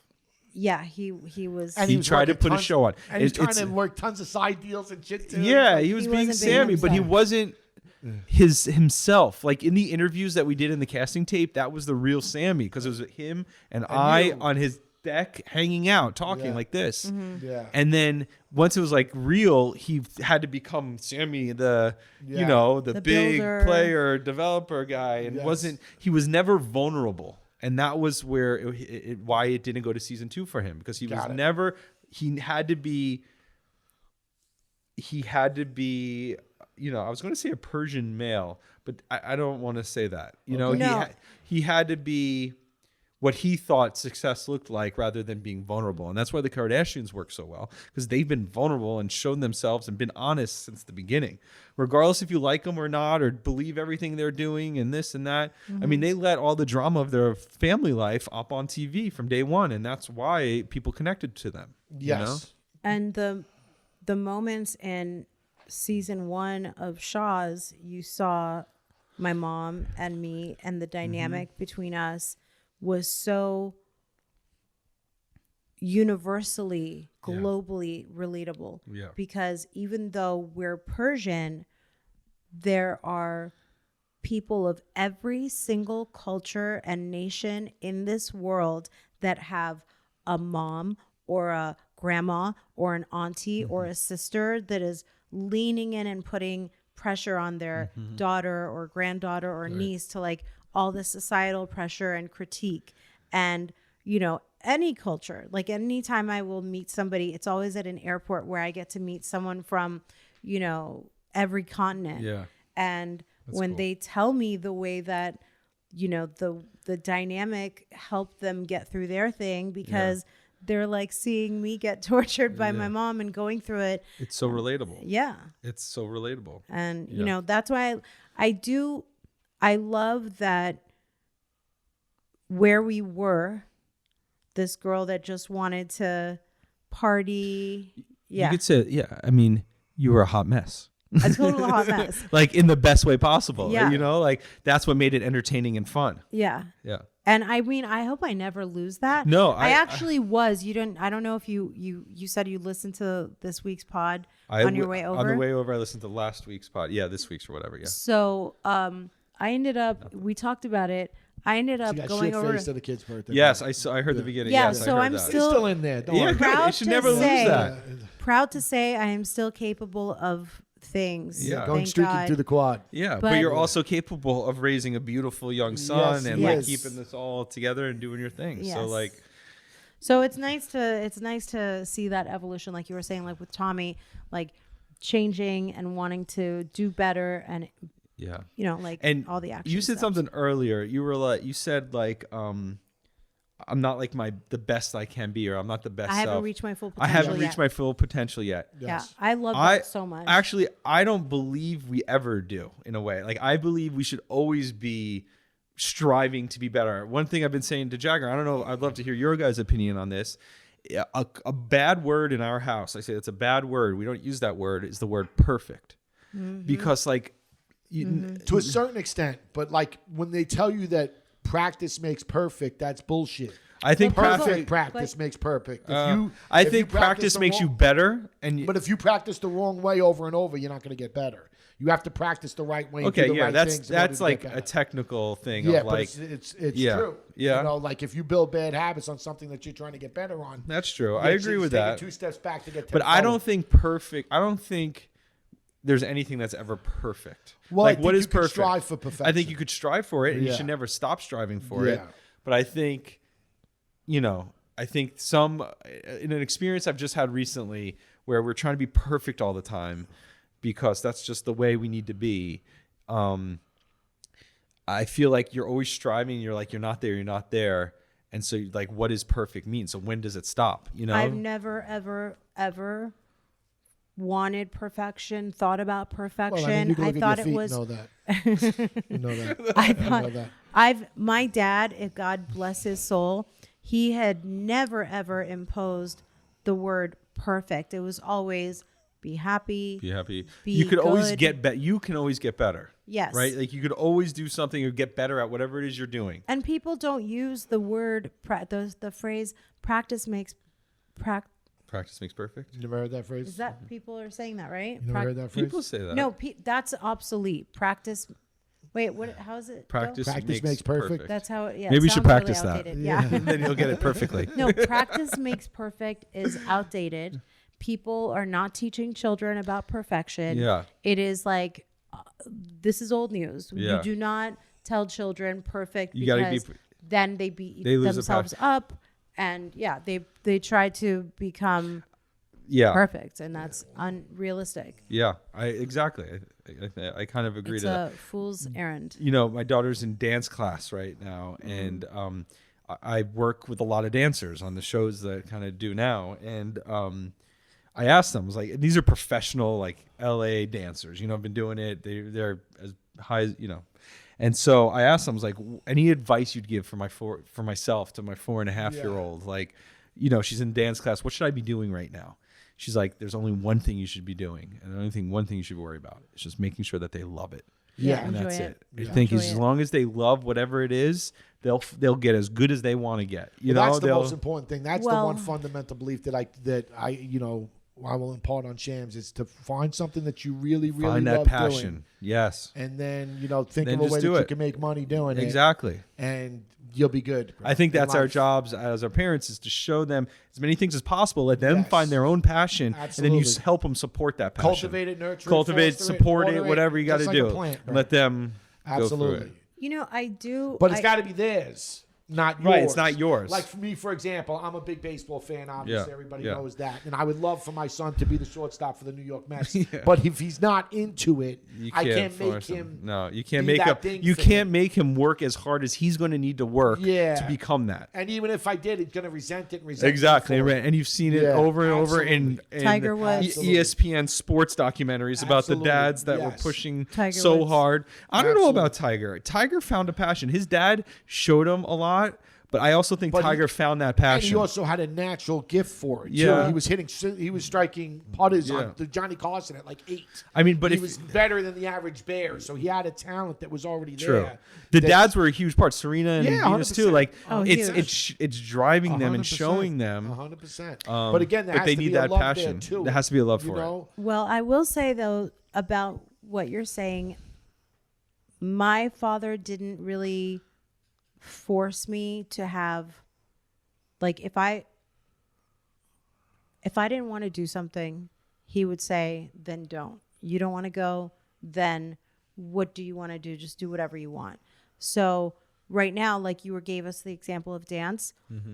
Yeah, he was. And he tried to put a show on. And he's trying to work tons of side deals and shit too. Yeah, he was being Sammy, but he wasn't himself. Like in the interviews that we did in the casting tape, that was the real Sammy, because it was him and I on his deck hanging out talking like this. Mm-hmm. Yeah. And then once it was like real, he had to become Sammy, the you know, the big builder, player developer guy, and he was never vulnerable. And that was where why it didn't go to season 2 for him, because he was never. He had to be. You know, I was going to say a Persian male, but I don't want to say that. You know, he had to be what he thought success looked like, rather than being vulnerable. And that's why the Kardashians work so well, because they've been vulnerable and shown themselves and been honest since the beginning, regardless if you like them or not, or believe everything they're doing and this and that. I mean, they let all the drama of their family life up on TV from day one, and that's why people connected to them. Yes. You know? And the moments in season 1 of Shahs, you saw my mom and me, and the dynamic between us was so universally, globally relatable. Yeah. Because even though we're Persian, there are people of every single culture and nation in this world that have a mom or a grandma or an auntie or a sister that is leaning in and putting pressure on their daughter or granddaughter or niece to like all the societal pressure and critique. And, you know, any culture, like anytime I will meet somebody, it's always at an airport where I get to meet someone from, you know, every continent. Yeah. And That's when cool. they tell me the way that, you know, the dynamic helped them get through their thing, because they're like seeing me get tortured by my mom and going through it. It's so relatable. Yeah. It's so relatable. And, you know, that's why I love that where we were, this girl that just wanted to party. Yeah. You could say, I mean, you were a hot mess. A total hot mess. Like in the best way possible. Yeah. You know, like that's what made it entertaining and fun. Yeah. Yeah. And I mean, I hope I never lose that. No, I actually was. I don't know if you said you listened to this week's pod on your way over. On the way over, I listened to last week's pod. Yeah, this week's or whatever. Yeah. So I ended up, we talked about it. I ended up going over to the kid's birthday. Yes, I heard the beginning. Yeah, yes, so I heard I'm that. still in there. Don't worry. proud you should to never say, lose that. Proud to say I am still capable of things. Yeah. Going Thank streaking God. through the quad. Yeah, But- but you're also capable of raising a beautiful young son and like yes. keeping this all together and doing your thing. So Yes. like, So it's nice to see that evolution, like you were saying, like with Tommy, like changing and wanting to do better, and yeah. you know, like And all the action you said steps. something earlier. You said I'm not like the best I can be, or I'm not the best. I haven't self. reached my full I potential haven't reached yet. my full potential yet. Yeah, I love that so much. Actually, I don't believe we ever do, in a way. Like, I believe we should always be striving to be better. One thing I've been saying to Jagger, I don't know, I'd love to hear your guys' opinion on this. A bad word in our house, I say it's a bad word, we don't use that word, is the word perfect. Because like To a certain extent, but like when they tell you that practice makes perfect, that's bullshit. I think Perfect practice makes perfect. I think practice makes you better, But if you practice the wrong way over and over, you're not going to get better. You have to practice the right way. Okay, and do the yeah, right that's things in order to like get a better. technical thing. Yeah, of but like, it's yeah, true. yeah. You know, like if you build bad habits on something that you're trying to get better on. That's true. you I have to agree with take it that. 2 steps back to get. 10 But I forward. don't think perfect. I don't think there's anything that's ever perfect. Well, I like, think what you is could perfect? strive for perfection. I think you could strive for it, and you Yeah. should never stop striving for it. Yeah. But I think, you know, I think in an experience I've just had recently where we're trying to be perfect all the time because that's just the way we need to be. I feel like you're always striving. You're like, you're not there. And so like, what does perfect mean? So when does it stop? You know, I've never, ever wanted perfection, thought about perfection. Well, I mean, you can look thought at your it feet was. and know that. You know that. I You thought know that. my dad, if God bless his soul, he had never ever imposed the word perfect. It was always be happy. Be happy. Be You could always good. get better. You can always get better. Yes. Right? Like you could always do something or get better at whatever it is you're doing. And people don't use the word, the phrase practice makes Practice makes perfect. You never heard that phrase? Is that people are saying that, right? You never heard that phrase? People say that. No, that's obsolete. Practice. Wait, what? How is it? go? Practice makes perfect. That's how it. Yeah. Maybe it we should sounds really practice that. outdated. Yeah. Then you'll get it perfectly. No, practice makes perfect is outdated. People are not teaching children about perfection. Yeah. It is like, this is old news. Yeah. You do not tell children perfect You gotta because be- then they beat They lose the themselves up. And yeah, they try to become Yeah. perfect, and that's unrealistic. Yeah. Exactly. I kind of agree It's to that. a fool's errand. You know, my daughter's in dance class right now, and I work with a lot of dancers on the shows that I kind of do now, and I asked them, I was like, these are professional, like LA dancers, you know, I've been doing it. They're as high as, you know. And so I asked them, I was like, any advice you'd give for myself to my 4.5-year-old? Like, you know, she's in dance class. What should I be doing right now? She's like, there's only one thing you should be doing. And the only one thing you should worry about is just making sure that they love it. Yeah. And enjoy that's it. it. I think as long as they love whatever it is, they'll get as good as they want to get. You know, that's the most important thing. That's the Well- one fundamental belief that I you know, I will impart on Shams is to find something that you really, really find that love passion. doing, Yes. and then you know think Then of a just way do that you it. can make money doing Exactly. it, and you'll be good. I think in that's our life. jobs as our parents is to show them as many things as possible. Let them Yes. find their own passion, and then you Absolutely. help them support that passion. Cultivate it, nurture Cultivate, it, foster support water it, whatever you got to just do. Like a plant, And let them go through Absolutely. it. You know, I do. But it's got to be theirs, not yours. Right, it's not yours. Like for me, for example, I'm a big baseball fan. Obviously, Yeah, everybody yeah. knows that, and I would love for my son to be the shortstop for the New York Mets. But if he's not into it, I can't make force him. No, you can't be make that him. thing You for can't him. make him work as hard as he's going to need to work Yeah. to become that. And even if I did, he's gonna resent it. And resent Exactly, me for it. right. And you've seen it Yeah, over and over in Tiger Woods. Absolutely. ESPN sports documentaries about the Absolutely, dads that were yes. pushing Tiger so Woods. hard. I don't know Absolutely. about Tiger. Tiger found a passion. His dad showed him a lot, but I also think But Tiger found that And passion. he also had a natural gift for it. Yeah. Too. He was striking putters Yeah. on the Johnny Carson at like 8. I mean, but he if was better than the average bear, so he had a talent that was already true, there. the that- dads were a huge part. Serena and Yeah, Venus too. 100%. Like Oh, it's driving them and 100%, showing them. 100%. But again, there but has they to need be a that love passion. there too. There has to be a love you for it. know? Well, I will say though about what you're saying, my father didn't really force me to have, like, if I didn't want to do something, he would say, then don't. You don't want to go, then what do you want to do? Just do whatever you want. So right now, like you gave us the example of dance.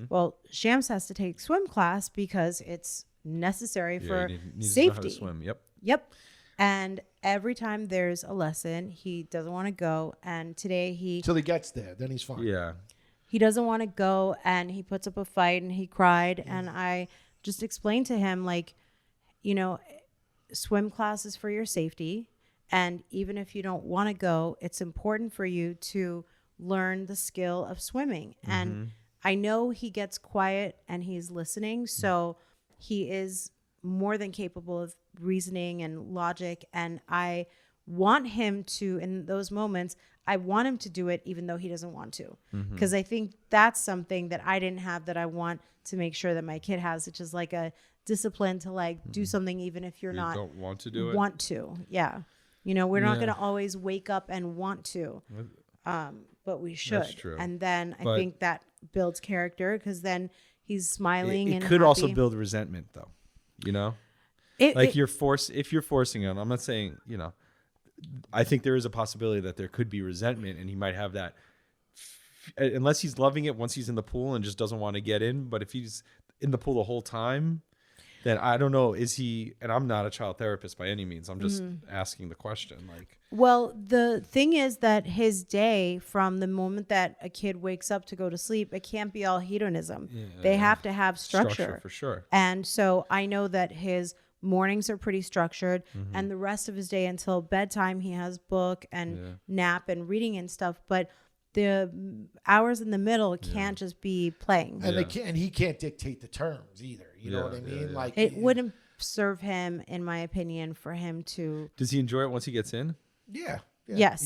Well, Shams has to take swim class because it's necessary for you need to know how to safety. swim. Yep. Yep. And every time there's a lesson, he doesn't want to go. And today Till he gets there, then he's fine. Yeah. he doesn't want to go, and he puts up a fight and he cried. And I just explained to him, like, you know, swim class is for your safety. And even if you don't want to go, it's important for you to learn the skill of swimming. And I know he gets quiet and he's listening. So he is more than capable of reasoning and logic. And I want him to, in those moments, I want him to do it even though he doesn't want to. Because I think that's something that I didn't have that I want to make sure that my kid has, which is like a discipline to like do something even if you're You not don't want to do it. want to. Yeah. You know, we're not Yeah. going to always wake up and want to. But we should. That's true. And then I But- think that builds character because then he's smiling It and could also happy. build resentment, though. You know, It- like it- if you're forcing him. I'm not saying, you know. I think there is a possibility that there could be resentment, and he might have that. Unless he's loving it once he's in the pool and just doesn't want to get in. But if he's in the pool the whole time, then I don't know. Is he? And I'm not a child therapist by any means. I'm just asking the question. Like, Well, the thing is that his day, from the moment that a kid wakes up to go to sleep, it can't be all hedonism. They have to have structure. for sure. And so I know that his mornings are pretty structured, and the rest of his day until bedtime, he has book and nap and reading and stuff. But the hours in the middle can't just be playing. And he can't dictate the terms either. You know what I mean? Like it wouldn't serve him, in my opinion, for him to. Does he enjoy it once he gets in? Yeah. Yes,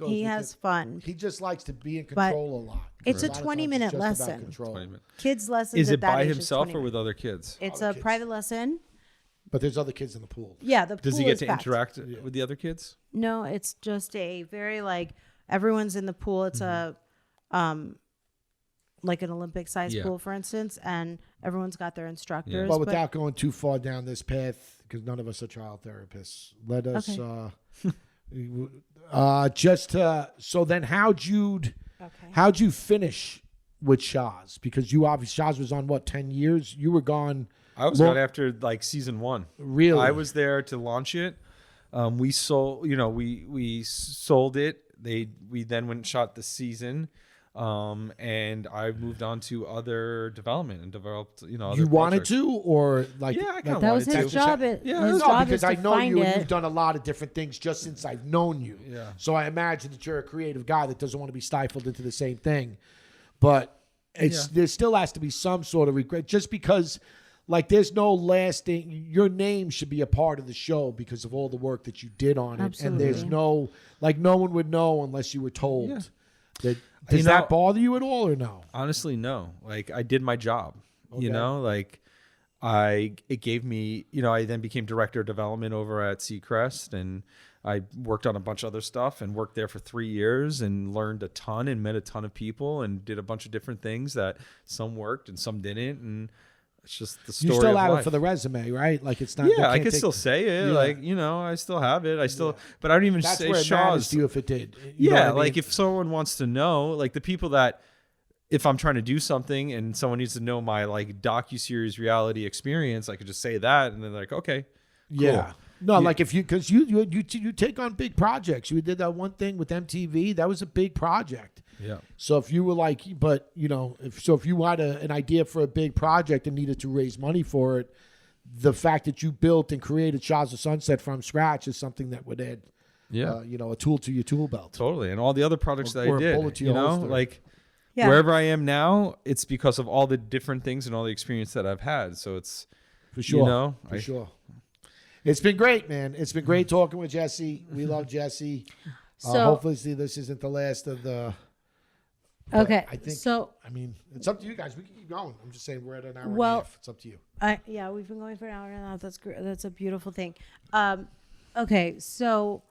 he has fun. He just likes to be in control a lot. It's a 20-minute lesson. 20 minutes. Kids' lessons. Is it by age himself is or with other kids? It's a private lesson. But there's other kids in the pool. Yeah, the Does pool he get is to packed. interact with the other kids? No, it's just a very like everyone's in the pool. It's a like an Olympic sized pool, for instance, and everyone's got their instructors. Well, without going too far down this path, because none of us are child therapists, let us so then how'd you finish with Shahs? Because you obviously Shahs was on what, 10 years? You were gone. I was gone after like season 1. Really? I was there to launch it. We sold, we sold it. We then went and shot the season. And I moved on to other development and developed, other you wanted projects. to, or like, yeah, I kind of that was wanted his to. job. Because I know you and you've done a lot of different things just since I've known you. Yeah. So I imagine that you're a creative guy that doesn't want to be stifled into the same thing. But there still has to be some sort of regret, just because like there's no lasting, your name should be a part of the show because of all the work that you did on it. Absolutely. And there's no one would know unless you were told. Does that bother you at all or no? Honestly, no. Like I did my job, like it gave me, I then became director of development over at Seacrest, and I worked on a bunch of other stuff and worked there for 3 years and learned a ton and met a ton of people and did a bunch of different things that some worked and some didn't. And it's just the story You still of have life. it for the resume, right? Like it's not. Yeah, I could still say it. Like, I still have it. I still, but I don't even That's say where it Shahs. matters to you if it did. You know Yeah, what I mean? like if someone wants to know, like the people that, if I'm trying to do something and someone needs to know my like docuseries reality experience, I could just say that, and then they're like, okay, cool. Yeah. No, like if because you take on big projects. You did that one thing with MTV. That was a big project. Yeah. So if you were like, but if you had an idea for a big project and needed to raise money for it, the fact that you built and created Shahs of Sunset from scratch is something that would add, a tool to your tool belt. Totally. And all the other projects that I did, bullet to your holster. like wherever I am now, it's because of all the different things and all the experience that I've had. So it's For sure. For sure. It's been great, man. It's been great talking with Jesse. We love Jesse. So hopefully this isn't the last of the. Okay. I think. So I mean, it's up to you guys. We can keep going. I'm just saying we're at an hour and a half. It's up to you. we've been going for an hour and a half. That's great. That's a beautiful thing. Okay, so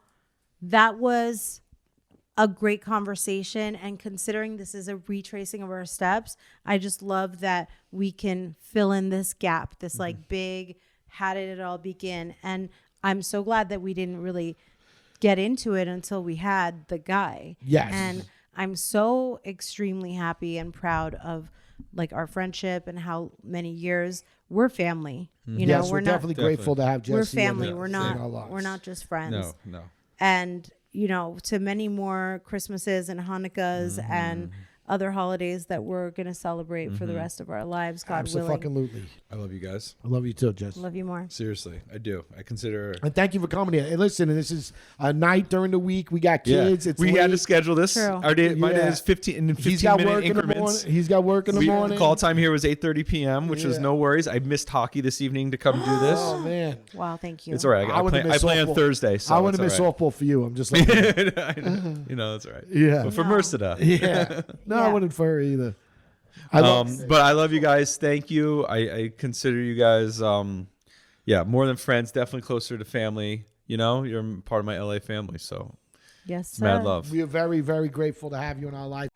that was a great conversation, and considering this is a retracing of our steps, I just love that we can fill in this gap, this like big, how did it all begin? And I'm so glad that we didn't really get into it until we had the guy. Yes. And I'm so extremely happy and proud of like our friendship and how many years we're family. You know, we're definitely grateful to have Jesse. We're family. in We're our lives. not just friends. no. And to many more Christmases and Hanukkahs and other holidays that we're going to celebrate for the rest of our lives, God willing. Absolutely. I love you guys. I love you too, Jess. Love you more. Seriously, I do. I consider. And thank you for coming here. Hey, listen, this is a night during the week. We got kids. It's we late. had to schedule this. True. Our day, my day is 15 He's got minute work increments. in the morning. He's got work in the morning. Call time here was 8:30 p.m., which was no worries. I missed hockey this evening to come do this. Oh man, Wow, thank you. It's all right. I play on Thursday. So I would have missed softball for you. I'm just like, I know, that's all right. Yeah. But for Merceda. yeah. No, I Yeah. wouldn't for her either. But I love you guys. Thank you. I consider you guys, more than friends, definitely closer to family. You're part of my LA family. So Yes, mad sir. love. We are very, very grateful to have you in our life.